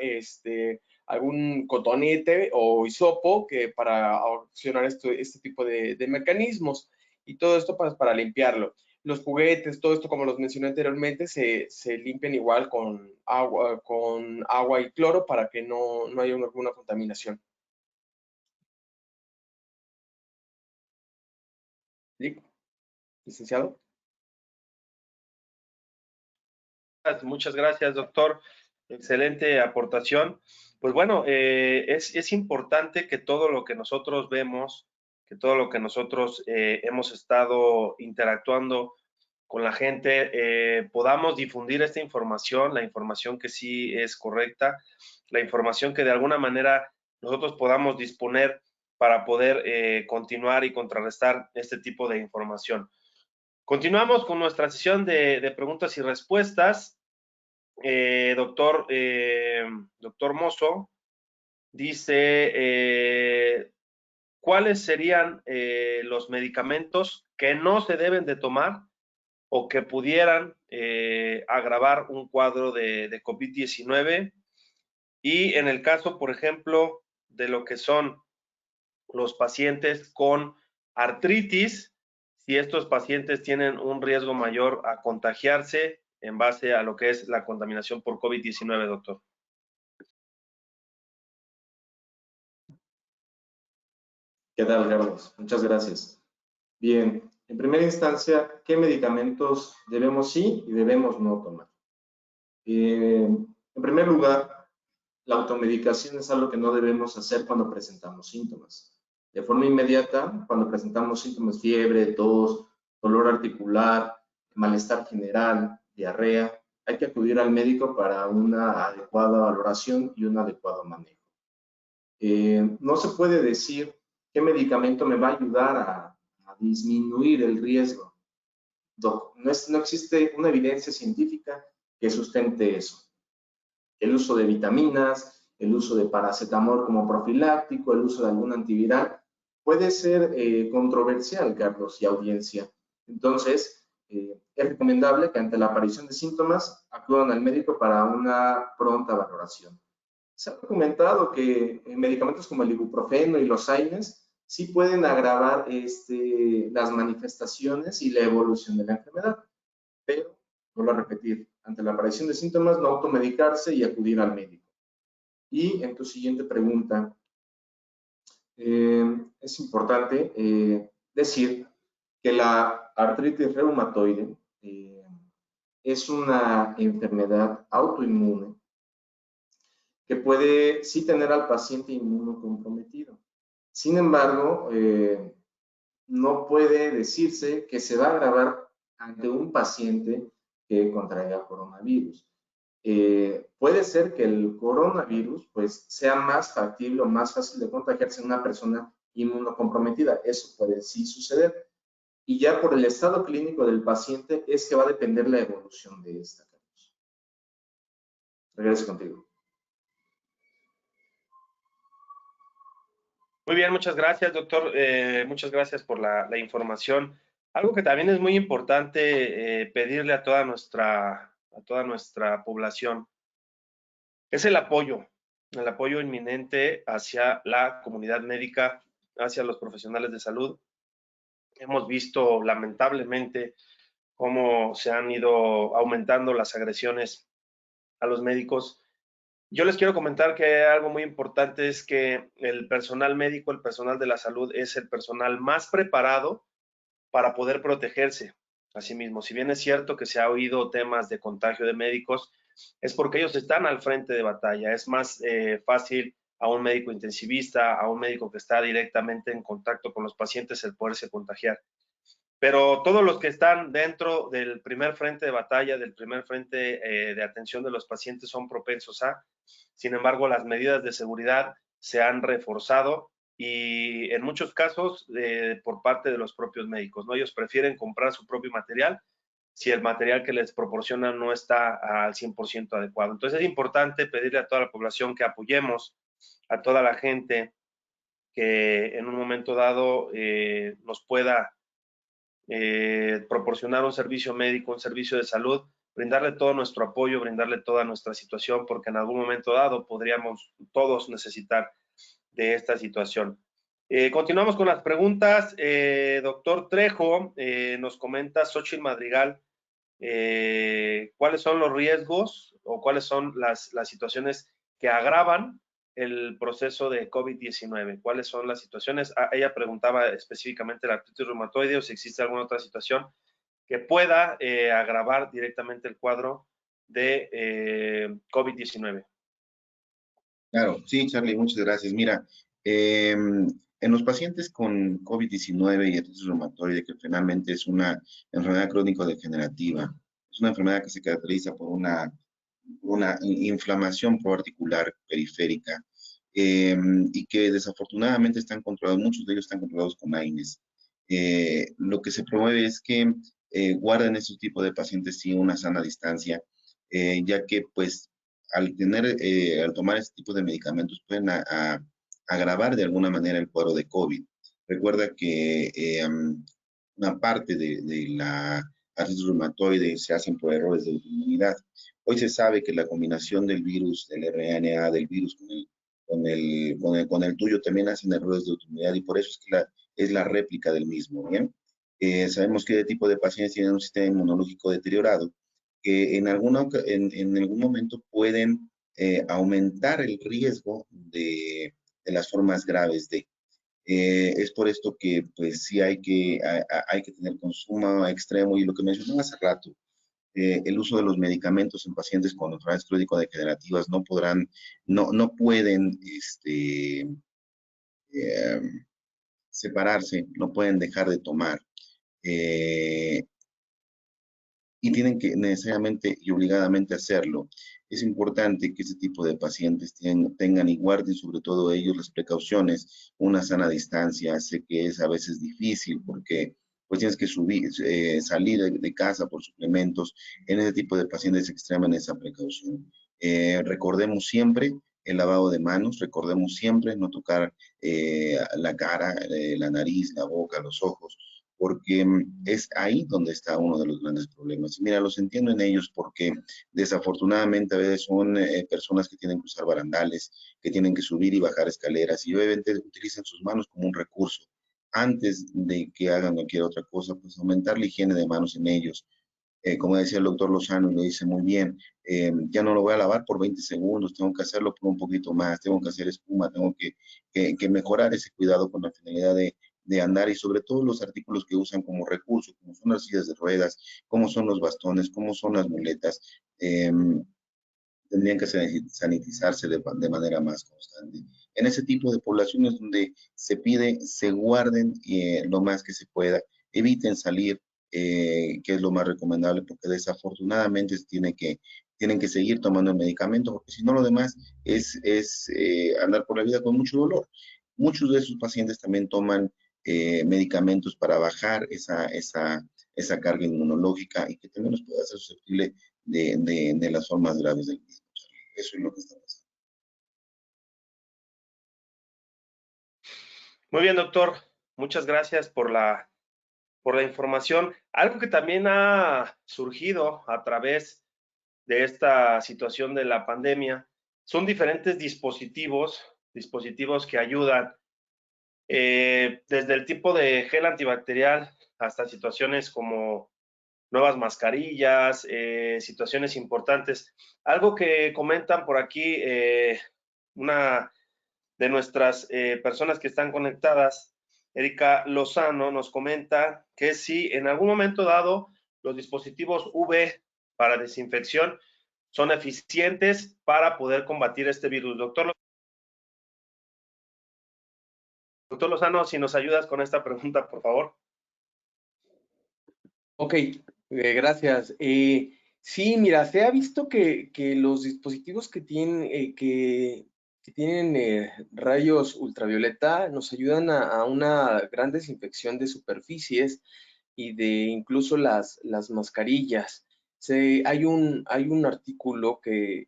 algún cotonete o hisopo para accionar este tipo de mecanismos, y todo esto para limpiarlo. Los juguetes, todo esto, como los mencioné anteriormente, se limpian igual con agua y cloro para que no haya alguna contaminación. Licenciado. Muchas gracias, doctor. Excelente aportación. Pues bueno, es importante que todo lo que nosotros vemos, que todo lo que nosotros hemos estado interactuando con la gente, podamos difundir esta información, la información que sí es correcta, la información que de alguna manera nosotros podamos disponer para poder continuar y contrarrestar este tipo de información. Continuamos con nuestra sesión de preguntas y respuestas. Doctor Mozo dice, ¿cuáles serían los medicamentos que no se deben de tomar o que pudieran agravar un cuadro de COVID-19? Y en el caso, por ejemplo, de lo que son los pacientes con artritis, si estos pacientes tienen un riesgo mayor a contagiarse en base a lo que es la contaminación por COVID-19, doctor. ¿Qué tal, Carlos? Muchas gracias. Bien, en primera instancia, ¿qué medicamentos debemos sí y debemos no tomar? En primer lugar, la automedicación es algo que no debemos hacer cuando presentamos síntomas. De forma inmediata, cuando presentamos síntomas, fiebre, tos, dolor articular, malestar general, diarrea, hay que acudir al médico para una adecuada valoración y un adecuado manejo. No se puede decir qué medicamento me va a ayudar a disminuir el riesgo. No existe una evidencia científica que sustente eso. El uso de vitaminas, el uso de paracetamol como profiláctico, el uso de algún antiviral, puede ser controversial, Carlos y audiencia. Entonces, es recomendable que ante la aparición de síntomas acudan al médico para una pronta valoración. Se ha documentado que medicamentos como el ibuprofeno y los AINES sí pueden agravar las manifestaciones y la evolución de la enfermedad, pero, vuelvo a repetir, ante la aparición de síntomas, no automedicarse y acudir al médico. Y en tu siguiente pregunta, es importante decir que la artritis reumatoide es una enfermedad autoinmune que puede sí tener al paciente inmunocomprometido. Sin embargo, no puede decirse que se va a agravar ante un paciente que contraiga coronavirus. Puede ser que el coronavirus pues, sea más factible o más fácil de contagiarse en una persona inmunocomprometida. Eso puede sí suceder. Y ya por el estado clínico del paciente es que va a depender la evolución de esta. Regreso contigo. Muy bien, muchas gracias, doctor. Muchas gracias por la información. Algo que también es muy importante pedirle a toda nuestra población es el apoyo inminente hacia la comunidad médica, hacia los profesionales de salud. Hemos visto lamentablemente cómo se han ido aumentando las agresiones a los médicos. Yo les quiero comentar que algo muy importante es que el personal médico, el personal de la salud, es el personal más preparado para poder protegerse a sí mismo. Si bien es cierto que se ha oído temas de contagio de médicos, es porque ellos están al frente de batalla. Es más fácil a un médico intensivista, a un médico que está directamente en contacto con los pacientes, el poderse contagiar. Pero todos los que están dentro del primer frente de batalla, del primer frente de atención de los pacientes son propensos a. Sin embargo, las medidas de seguridad se han reforzado y en muchos casos por parte de los propios médicos, ¿no? Ellos prefieren comprar su propio material si el material que les proporcionan no está al 100% adecuado. Entonces es importante pedirle a toda la población que apoyemos a toda la gente que en un momento dado nos pueda proporcionar un servicio médico, un servicio de salud, brindarle todo nuestro apoyo, brindarle toda nuestra situación, porque en algún momento dado podríamos todos necesitar de esta situación. Continuamos con las preguntas. Doctor Trejo, nos comenta Xochitl Madrigal, ¿cuáles son los riesgos o cuáles son las situaciones que agravan el proceso de COVID-19? ¿Cuáles son las situaciones? Ella preguntaba específicamente la artritis reumatoide o si existe alguna otra situación que pueda agravar directamente el cuadro de COVID-19. Claro, sí, Charlie, muchas gracias. Mira, en los pacientes con COVID-19 y artritis reumatoide, que finalmente es una enfermedad crónico-degenerativa, es una enfermedad que se caracteriza por una inflamación proarticular periférica y que desafortunadamente están controlados, muchos de ellos están controlados con AINES. Lo que se promueve es que guarden estos tipos de pacientes sí una sana distancia, ya que pues al tomar este tipo de medicamentos pueden agravar de alguna manera el cuadro de COVID. Recuerda que una parte de la artritis reumatoide se hacen por errores de autoinmunidad. Hoy se sabe que la combinación del virus, del RNA, del virus con el tuyo también hacen errores de autoinmunidad y por eso es que es la réplica del mismo, ¿bien? Sabemos que este tipo de pacientes tienen un sistema inmunológico deteriorado que en algún momento pueden aumentar el riesgo de las formas graves de. Es por esto que pues sí hay que tener consumo extremo y lo que mencionaba hace rato, el uso de los medicamentos en pacientes con enfermedades crónico-degenerativas no pueden eh, separarse, no pueden dejar de tomar. Y tienen que necesariamente y obligadamente hacerlo. Es importante que este tipo de pacientes tengan y guarden sobre todo ellos las precauciones, una sana distancia. Sé que es a veces difícil porque pues tienes que salir de casa por suplementos. En ese tipo de pacientes extreman esa precaución. Recordemos siempre el lavado de manos, recordemos siempre no tocar la cara, la nariz, la boca, los ojos, porque es ahí donde está uno de los grandes problemas. Mira, los entiendo en ellos porque desafortunadamente a veces son personas que tienen que usar barandales, que tienen que subir y bajar escaleras y obviamente utilizan sus manos como un recurso. Antes de que hagan cualquier otra cosa, pues aumentar la higiene de manos en ellos. Como decía el doctor Lozano, y lo dice muy bien, ya no lo voy a lavar por 20 segundos, tengo que hacerlo por un poquito más, tengo que hacer espuma, tengo que mejorar ese cuidado con la finalidad de andar y sobre todo los artículos que usan como recurso, como son las sillas de ruedas, como son los bastones, como son las muletas, tendrían que sanitizarse de manera más constante. En ese tipo de poblaciones donde se pide, se guarden lo más que se pueda, eviten salir, que es lo más recomendable, porque desafortunadamente tienen que seguir tomando el medicamento, porque si no lo demás es andar por la vida con mucho dolor. Muchos de esos pacientes también toman medicamentos para bajar esa carga inmunológica y que también nos puede hacer susceptible de las formas graves del mismo. Eso es lo que está pasando. Muy bien, doctor. Muchas gracias por la información. Algo que también ha surgido a través de esta situación de la pandemia son diferentes dispositivos que ayudan desde el tipo de gel antibacterial hasta situaciones como nuevas mascarillas, situaciones importantes. Algo que comentan por aquí, una de nuestras personas que están conectadas, Erika Lozano, nos comenta que si en algún momento dado los dispositivos UV para desinfección son eficientes para poder combatir este virus. Doctor Lozano, si nos ayudas con esta pregunta, por favor. Ok, gracias. Sí, mira, se ha visto que los dispositivos que tienen rayos ultravioleta nos ayudan a una gran desinfección de superficies y de incluso las mascarillas. Hay un artículo que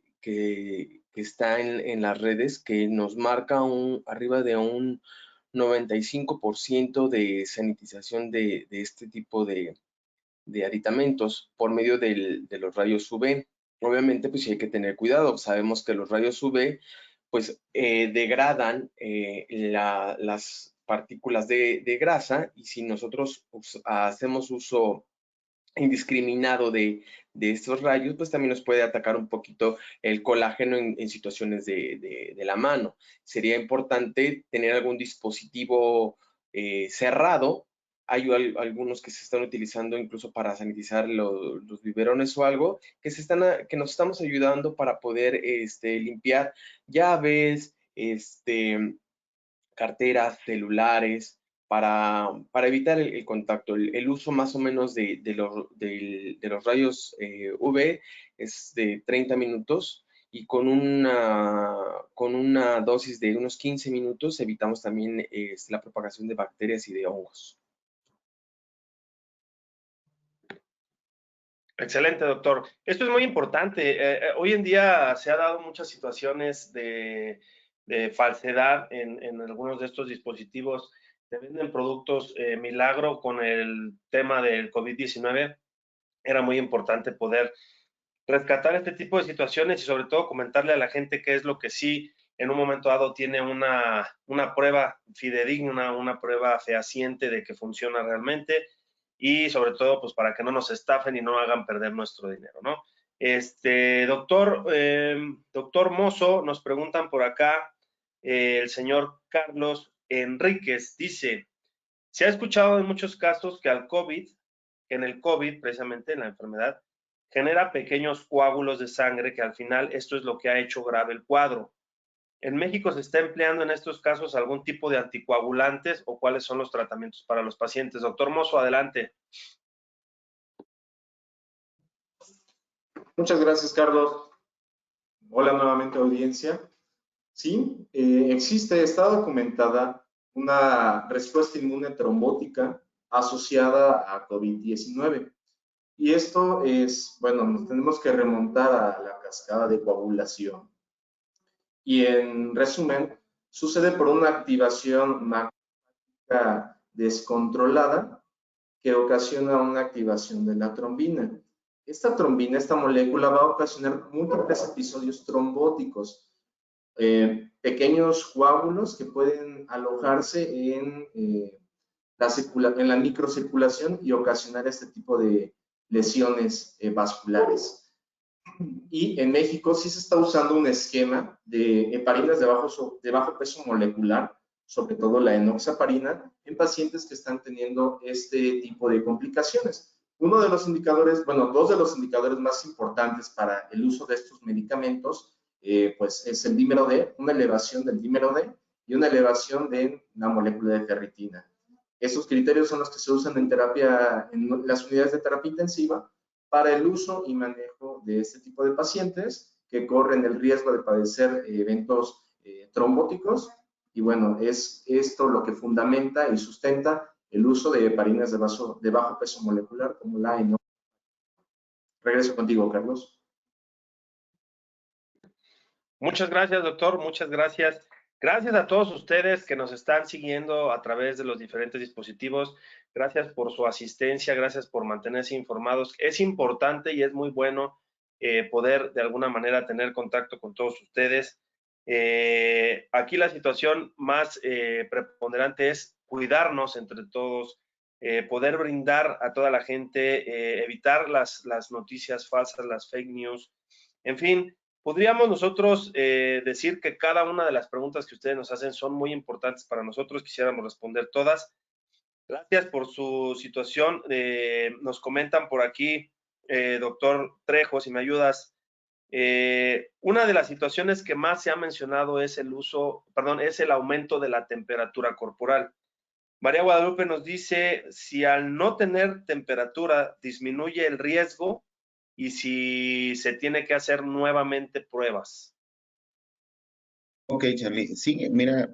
está en las redes que nos marca arriba de un 95% de sanitización de este tipo de aditamentos por medio de los rayos UV. Obviamente, pues sí hay que tener cuidado. Sabemos que los rayos UV, pues, degradan las partículas de grasa, y si nosotros hacemos uso indiscriminado de estos rayos, pues también nos puede atacar un poquito el colágeno en situaciones de la mano. Sería importante tener algún dispositivo cerrado. Hay algunos que se están utilizando incluso para sanitizar los biberones o algo, que nos estamos ayudando para poder limpiar llaves, carteras, celulares, para evitar el contacto. El uso más o menos de los rayos UV es de 30 minutos, y con una dosis de unos 15 minutos evitamos también la propagación de bacterias y de hongos. Excelente, doctor. Esto es muy importante. Hoy en día se ha dado muchas situaciones de falsedad en algunos de estos dispositivos. Se venden productos milagro con el tema del COVID-19. Era muy importante poder rescatar este tipo de situaciones y sobre todo comentarle a la gente qué es lo que sí en un momento dado tiene una prueba fidedigna, una prueba fehaciente de que funciona realmente, y sobre todo pues para que no nos estafen y no hagan perder nuestro dinero, ¿no? Doctor Mozo, nos preguntan por acá, el señor Carlos Enríquez dice, se ha escuchado en muchos casos que en el COVID, precisamente en la enfermedad, genera pequeños coágulos de sangre que al final esto es lo que ha hecho grave el cuadro. ¿En México se está empleando en estos casos algún tipo de anticoagulantes o cuáles son los tratamientos para los pacientes? Doctor Mozo, adelante. Muchas gracias, Carlos. Hola nuevamente, audiencia. Sí, está documentada una respuesta inmune trombótica asociada a COVID-19. Y esto es, bueno, nos tenemos que remontar a la cascada de coagulación. Y en resumen, sucede por una activación macrófaga descontrolada que ocasiona una activación de la trombina. Esta trombina, esta molécula, va a ocasionar múltiples episodios trombóticos, pequeños coágulos que pueden alojarse en la microcirculación y ocasionar este tipo de lesiones vasculares. Y en México sí se está usando un esquema de heparinas de bajo peso molecular, sobre todo la enoxaparina, en pacientes que están teniendo este tipo de complicaciones. Uno de los indicadores, bueno, dos de los indicadores más importantes para el uso de estos medicamentos, pues es el dímero D, una elevación del dímero D y una elevación de la molécula de ferritina. Esos criterios son los que se usan en las unidades de terapia intensiva para el uso y manejo de este tipo de pacientes que corren el riesgo de padecer eventos trombóticos. Y bueno, es esto lo que fundamenta y sustenta el uso de heparinas de bajo peso molecular como la enoxaparina. Regreso contigo, Carlos. Muchas gracias, doctor. Muchas gracias. Gracias a todos ustedes que nos están siguiendo a través de los diferentes dispositivos. Gracias por su asistencia, gracias por mantenerse informados. Es importante y es muy bueno poder de alguna manera tener contacto con todos ustedes. Aquí la situación más preponderante es cuidarnos entre todos, poder brindar a toda la gente, evitar las noticias falsas, las fake news, en fin. Podríamos nosotros decir que cada una de las preguntas que ustedes nos hacen son muy importantes para nosotros. Quisiéramos responder todas. Gracias por su situación. Nos comentan por aquí, doctor Trejo, si me ayudas. Una de las situaciones que más se ha mencionado es el aumento de la temperatura corporal. María Guadalupe nos dice si al no tener temperatura disminuye el riesgo y si se tiene que hacer nuevamente pruebas. Ok, Charlie. Sí, mira,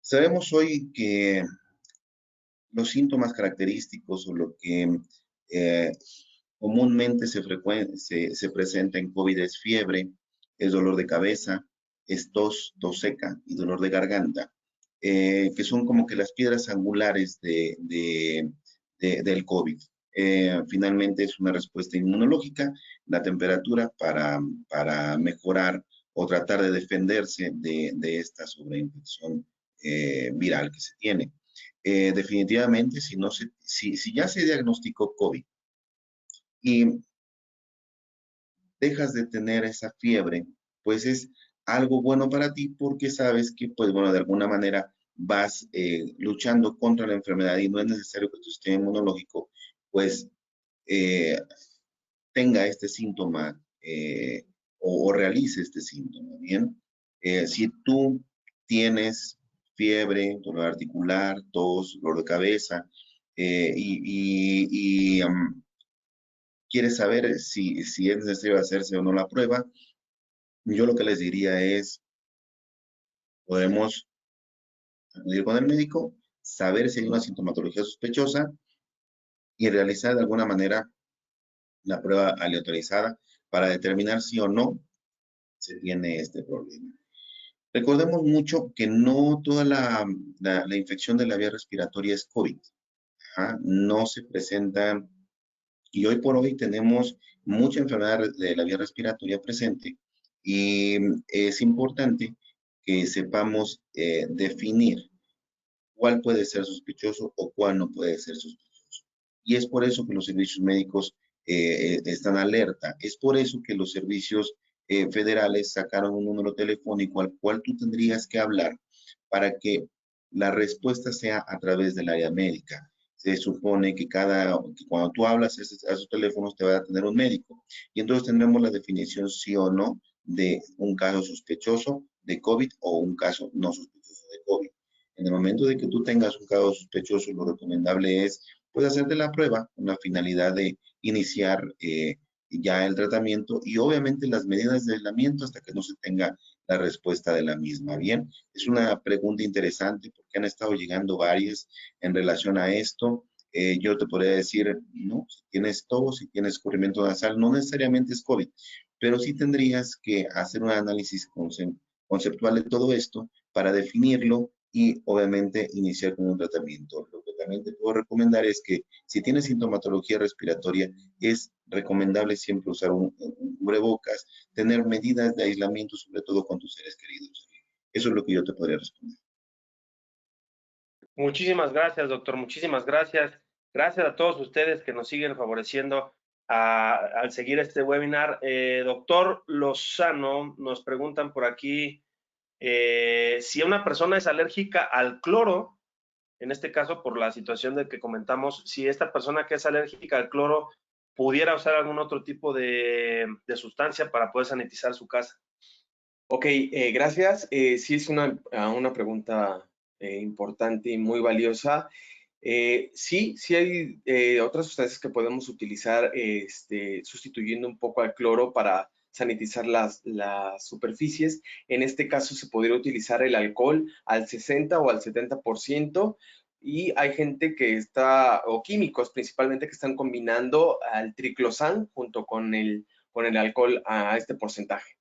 sabemos hoy que los síntomas característicos o lo que eh, comúnmente se presenta en COVID es fiebre, es dolor de cabeza, es tos seca y dolor de garganta, que son como que las piedras angulares del COVID. Finalmente es una respuesta inmunológica, la temperatura para mejorar o tratar de defenderse de esta sobreinfección viral que se tiene. Definitivamente, si ya se diagnosticó COVID y dejas de tener esa fiebre, pues es algo bueno para ti porque sabes que, pues bueno, de alguna manera vas luchando contra la enfermedad y no es necesario que tu sistema inmunológico, pues, eh, tenga este síntoma o realice este síntoma, ¿bien? Si tú tienes fiebre, dolor articular, tos, dolor de cabeza, quieres saber si es necesario hacerse o no la prueba, yo lo que les diría es, podemos acudir con el médico, saber si hay una sintomatología sospechosa y realizar de alguna manera la prueba aleatorizada para determinar si o no se tiene este problema. Recordemos mucho que no toda la infección de la vía respiratoria es COVID. Ajá, no se presenta, y hoy por hoy tenemos mucha enfermedad de la vía respiratoria presente y es importante que sepamos definir cuál puede ser sospechoso o cuál no puede ser sospechoso. Y es por eso que los servicios médicos están alerta. Es por eso que los servicios federales sacaron un número telefónico al cual tú tendrías que hablar para que la respuesta sea a través del área médica. Se supone que cuando tú hablas a esos teléfonos te va a atender un médico. Y entonces tendremos la definición sí o no de un caso sospechoso de COVID o un caso no sospechoso de COVID. En el momento de que tú tengas un caso sospechoso, lo recomendable es pues hacerte la prueba con la finalidad de iniciar ya el tratamiento y obviamente las medidas de aislamiento hasta que no se tenga la respuesta de la misma. Bien, es una pregunta interesante porque han estado llegando varias en relación a esto. Yo te podría decir, no, si tienes tos, si tienes escurrimiento nasal, no necesariamente es COVID, pero sí tendrías que hacer un análisis conceptual de todo esto para definirlo y obviamente iniciar con un tratamiento. Lo que también te puedo recomendar es que si tienes sintomatología respiratoria, es recomendable siempre usar un cubrebocas, tener medidas de aislamiento, sobre todo con tus seres queridos. Eso es lo que yo te podría responder. Muchísimas gracias, doctor. Muchísimas gracias. Gracias a todos ustedes que nos siguen favoreciendo al seguir este webinar. Doctor Lozano, nos preguntan por aquí si una persona es alérgica al cloro, en este caso por la situación de que comentamos, si esta persona que es alérgica al cloro pudiera usar algún otro tipo de sustancia para poder sanitizar su casa. Ok, gracias. Sí es una pregunta importante y muy valiosa. Sí hay otras sustancias que podemos utilizar sustituyendo un poco al cloro para sanitizar las superficies. En este caso se podría utilizar el alcohol al 60 o al 70%. Y hay gente o químicos principalmente, que están combinando al triclosan junto con el alcohol a este porcentaje.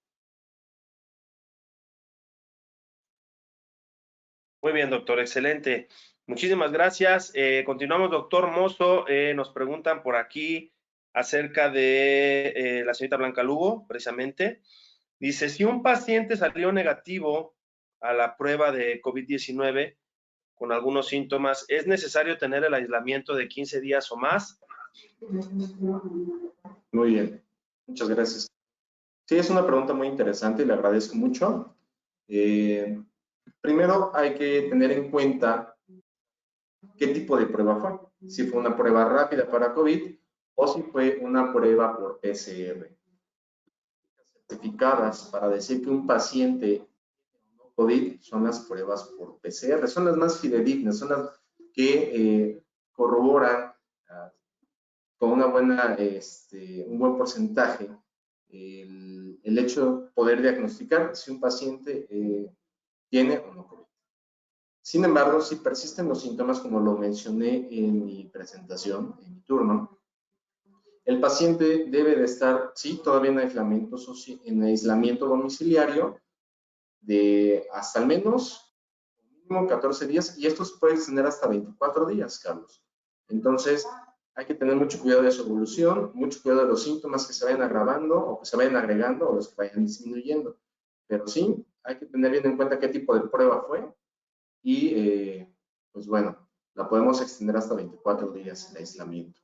Muy bien, doctor, excelente. Muchísimas gracias. Continuamos, doctor Mozo. Nos preguntan por aquí acerca de la señorita Blanca Lugo, precisamente. Dice, si un paciente salió negativo a la prueba de COVID-19 con algunos síntomas, ¿es necesario tener el aislamiento de 15 días o más? Muy bien, muchas gracias. Sí, es una pregunta muy interesante y le agradezco mucho. Primero hay que tener en cuenta qué tipo de prueba fue. Si fue una prueba rápida para COVID o si fue una prueba por PCR. Certificadas para decir que un paciente COVID son las pruebas por PCR, son las más fidedignas, son las que corroboran con una buena, un buen porcentaje el hecho de poder diagnosticar si un paciente tiene o no COVID. Sin embargo, si persisten los síntomas, como lo mencioné en mi presentación, en mi turno, el paciente debe de estar, sí, todavía en aislamiento domiciliario de hasta al menos mínimo 14 días, y esto se puede extender hasta 24 días, Carlos. Entonces, hay que tener mucho cuidado de su evolución, mucho cuidado de los síntomas que se vayan agravando o que se vayan agregando o los que vayan disminuyendo. Pero sí, hay que tener bien en cuenta qué tipo de prueba fue y, pues bueno, la podemos extender hasta 24 días de aislamiento.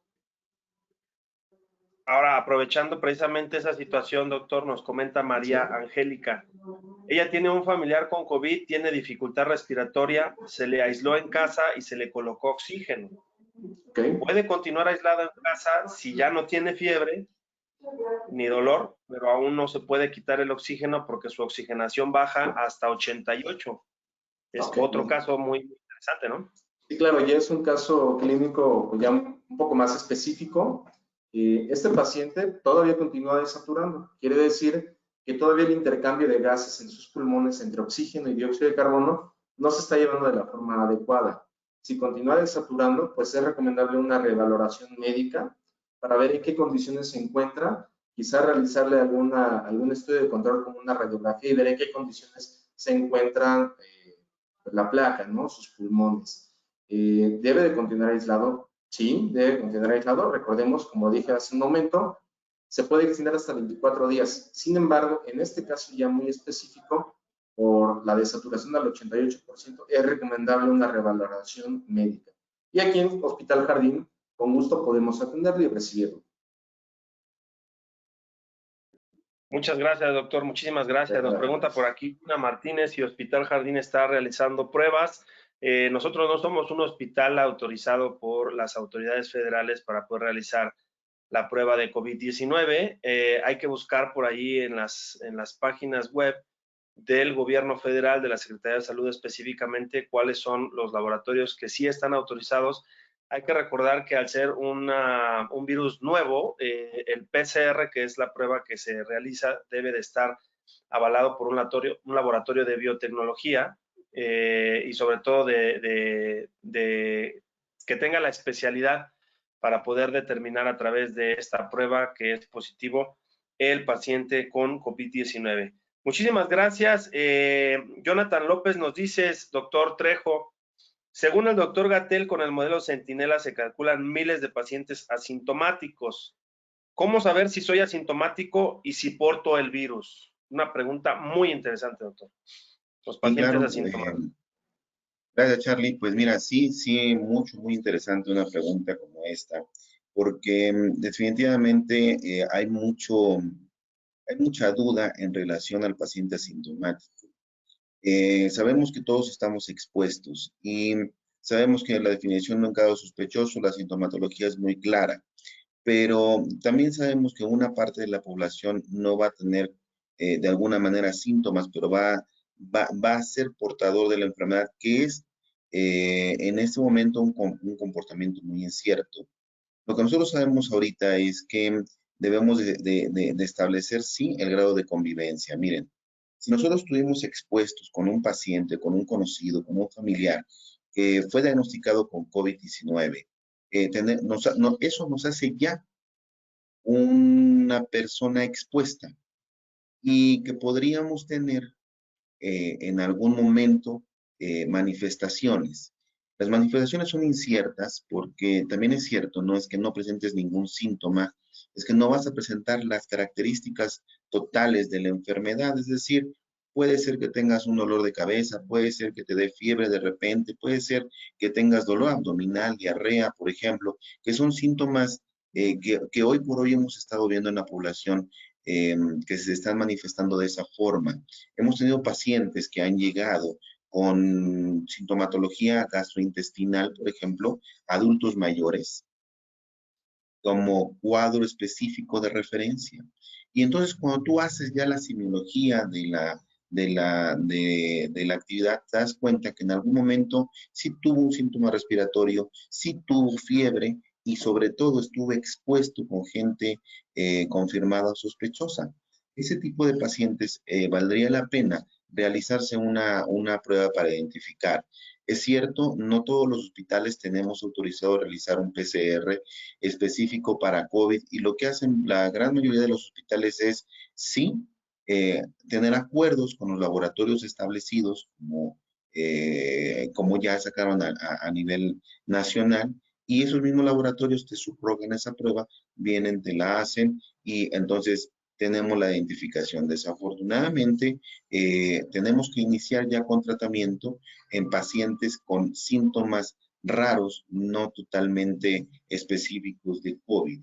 Ahora, aprovechando precisamente esa situación, doctor, nos comenta María Angélica. Ella tiene un familiar con COVID, tiene dificultad respiratoria, se le aisló en casa y se le colocó oxígeno. Okay. Puede continuar aislada en casa si ya no tiene fiebre ni dolor, pero aún no se puede quitar el oxígeno porque su oxigenación baja hasta 88. Es otro caso muy interesante, ¿no? Sí, claro, ya es un caso clínico ya un poco más específico. Este paciente todavía continúa desaturando. Quiere decir que todavía el intercambio de gases en sus pulmones entre oxígeno y dióxido de carbono no se está llevando de la forma adecuada. Si continúa desaturando, pues es recomendable una revaloración médica para ver en qué condiciones se encuentra, quizá realizarle algún estudio de control como una radiografía y ver en qué condiciones se encuentran la placa, ¿no? Sus pulmones. ¿Debe de continuar aislado? Sí, debe continuar aislado. Recordemos, como dije hace un momento, se puede extender hasta 24 días. Sin embargo, en este caso ya muy específico, por la desaturación al 88%, es recomendable una revaloración médica. Y aquí en Hospital Jardín, con gusto podemos atenderlo y recibirlo. Muchas gracias, doctor. Muchísimas gracias. Nos pregunta por aquí Una Martínez si Hospital Jardín está realizando pruebas. Nosotros no somos un hospital autorizado por las autoridades federales para poder realizar la prueba de COVID-19. Hay que buscar por ahí en las páginas web del gobierno federal, de la Secretaría de Salud específicamente, cuáles son los laboratorios que sí están autorizados. Hay que recordar que al ser un virus nuevo, el PCR, que es la prueba que se realiza, debe de estar avalado por un laboratorio de biotecnología y sobre todo de que tenga la especialidad para poder determinar a través de esta prueba que es positivo el paciente con COVID-19. Muchísimas gracias. Jonathan López nos dice, doctor Trejo, según el doctor Gatell, con el modelo Centinela se calculan miles de pacientes asintomáticos. ¿Cómo saber si soy asintomático y si porto el virus? Una pregunta muy interesante, doctor. Los pacientes claro, asintomáticos. Gracias, Charlie. Pues mira, sí, muy interesante una pregunta como esta, porque definitivamente hay mucha duda en relación al paciente asintomático. Sabemos que todos estamos expuestos y sabemos que la definición de un caso sospechoso, la sintomatología es muy clara, pero también sabemos que una parte de la población no va a tener de alguna manera síntomas, pero va a ser portador de la enfermedad, que es en este momento un comportamiento muy incierto. Lo que nosotros sabemos ahorita es que debemos de establecer, sí, el grado de convivencia. Miren, si nosotros estuvimos expuestos con un paciente, con un conocido, con un familiar que fue diagnosticado con COVID-19, eso nos hace ya una persona expuesta y que podríamos tener en algún momento manifestaciones. Las manifestaciones son inciertas porque también es cierto, no es que no presentes ningún síntoma, es que no vas a presentar las características totales de la enfermedad, es decir, puede ser que tengas un dolor de cabeza, puede ser que te dé fiebre de repente, puede ser que tengas dolor abdominal, diarrea, por ejemplo, que son síntomas que hoy por hoy hemos estado viendo en la población que se están manifestando de esa forma. Hemos tenido pacientes que han llegado con sintomatología gastrointestinal, por ejemplo, adultos mayores, como cuadro específico de referencia. Y entonces cuando tú haces ya la semiología de la actividad, te das cuenta que en algún momento sí tuvo un síntoma respiratorio, sí tuvo fiebre y sobre todo estuvo expuesto con gente confirmada o sospechosa. Ese tipo de pacientes valdría la pena realizarse una prueba para identificar. Es cierto, no todos los hospitales tenemos autorizado realizar un PCR específico para COVID y lo que hacen la gran mayoría de los hospitales es, sí, tener acuerdos con los laboratorios establecidos, como ya sacaron a nivel nacional, y esos mismos laboratorios te subrogan esa prueba, vienen, te la hacen, y entonces tenemos la identificación. Desafortunadamente, tenemos que iniciar ya con tratamiento en pacientes con síntomas raros, no totalmente específicos de COVID.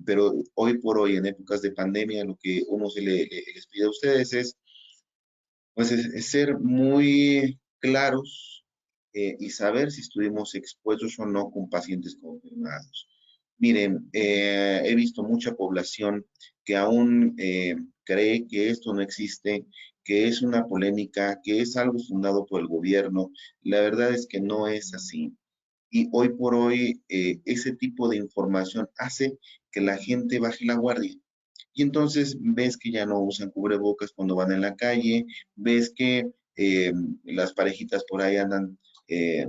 Pero hoy por hoy, en épocas de pandemia, lo que uno les pide a ustedes es, pues, es ser muy claros y saber si estuvimos expuestos o no con pacientes confirmados. Miren, he visto mucha población que aún cree que esto no existe, que es una polémica, que es algo fundado por el gobierno. La verdad es que no es así. Y hoy por hoy ese tipo de información hace que la gente baje la guardia. Y entonces ves que ya no usan cubrebocas cuando van en la calle, ves que las parejitas por ahí andan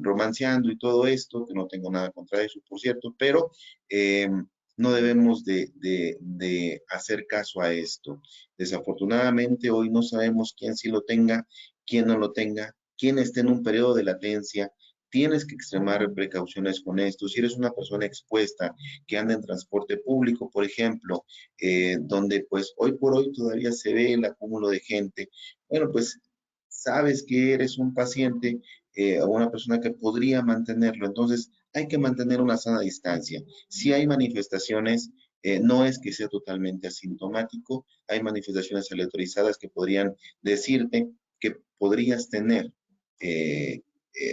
romanceando y todo esto, que no tengo nada contra eso, por cierto, pero no debemos de hacer caso a esto. Desafortunadamente hoy no sabemos quién sí lo tenga, quién no lo tenga, quién esté en un periodo de latencia. Tienes que extremar precauciones con esto. Si eres una persona expuesta que anda en transporte público, por ejemplo, donde pues hoy por hoy todavía se ve el acúmulo de gente, bueno, pues sabes que eres un paciente o una persona que podría mantenerlo, entonces hay que mantener una sana distancia. Si hay manifestaciones, no es que sea totalmente asintomático, hay manifestaciones aleatorizadas que podrían decirte que podrías tener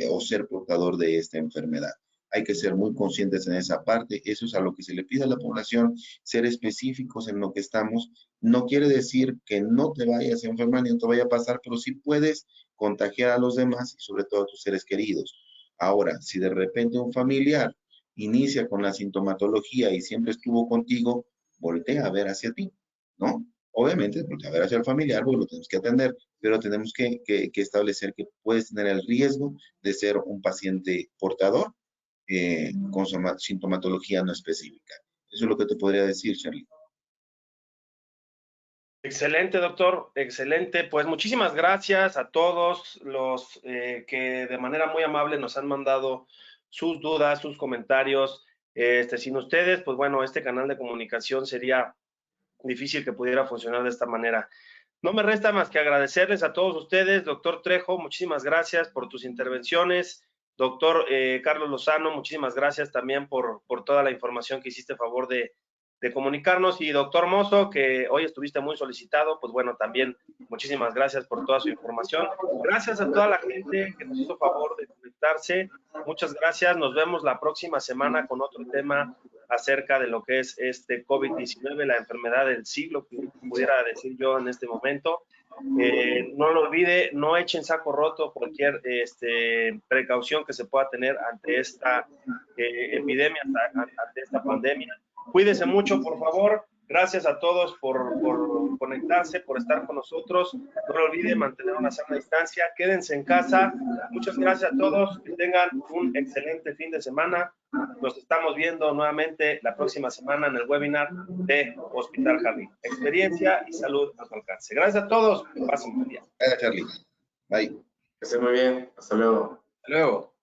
o ser portador de esta enfermedad. Hay que ser muy conscientes en esa parte. Eso es a lo que se le pide a la población, ser específicos en lo que estamos. No quiere decir que no te vayas a enfermar ni no te vaya a pasar, pero sí puedes contagiar a los demás y sobre todo a tus seres queridos. Ahora, si de repente un familiar inicia con la sintomatología y siempre estuvo contigo, voltea a ver hacia ti, ¿no? Obviamente, voltea a ver hacia el familiar porque lo tenemos que atender, pero tenemos que establecer que puedes tener el riesgo de ser un paciente portador con sintomatología no específica. Eso es lo que te podría decir, Charlie. Excelente, doctor, excelente. Pues muchísimas gracias a todos los que de manera muy amable nos han mandado sus dudas, sus comentarios. Sin ustedes, pues bueno, este canal de comunicación sería difícil que pudiera funcionar de esta manera. No me resta más que agradecerles a todos ustedes. Doctor Trejo, muchísimas gracias por tus intervenciones. Doctor Carlos Lozano, muchísimas gracias también por toda la información que hiciste a favor de comunicarnos. Y doctor Mozo, que hoy estuviste muy solicitado, pues bueno, también muchísimas gracias por toda su información. Gracias a toda la gente que nos hizo favor de conectarse. Muchas gracias. Nos vemos la próxima semana con otro tema acerca de lo que es este COVID-19, la enfermedad del siglo, que pudiera decir yo en este momento. No lo olvide, no echen saco roto cualquier precaución que se pueda tener ante esta epidemia, ante esta pandemia. Cuídese mucho, por favor. Gracias a todos por conectarse, por estar con nosotros. No lo olvide mantener una sana distancia. Quédense en casa. Muchas gracias a todos. Que tengan un excelente fin de semana. Nos estamos viendo nuevamente la próxima semana en el webinar de Hospital Jardín. Experiencia y salud a tu alcance. Gracias a todos. Pasen un buen día. Gracias, Charlie. Bye. Que esté muy bien. Hasta luego. Hasta luego.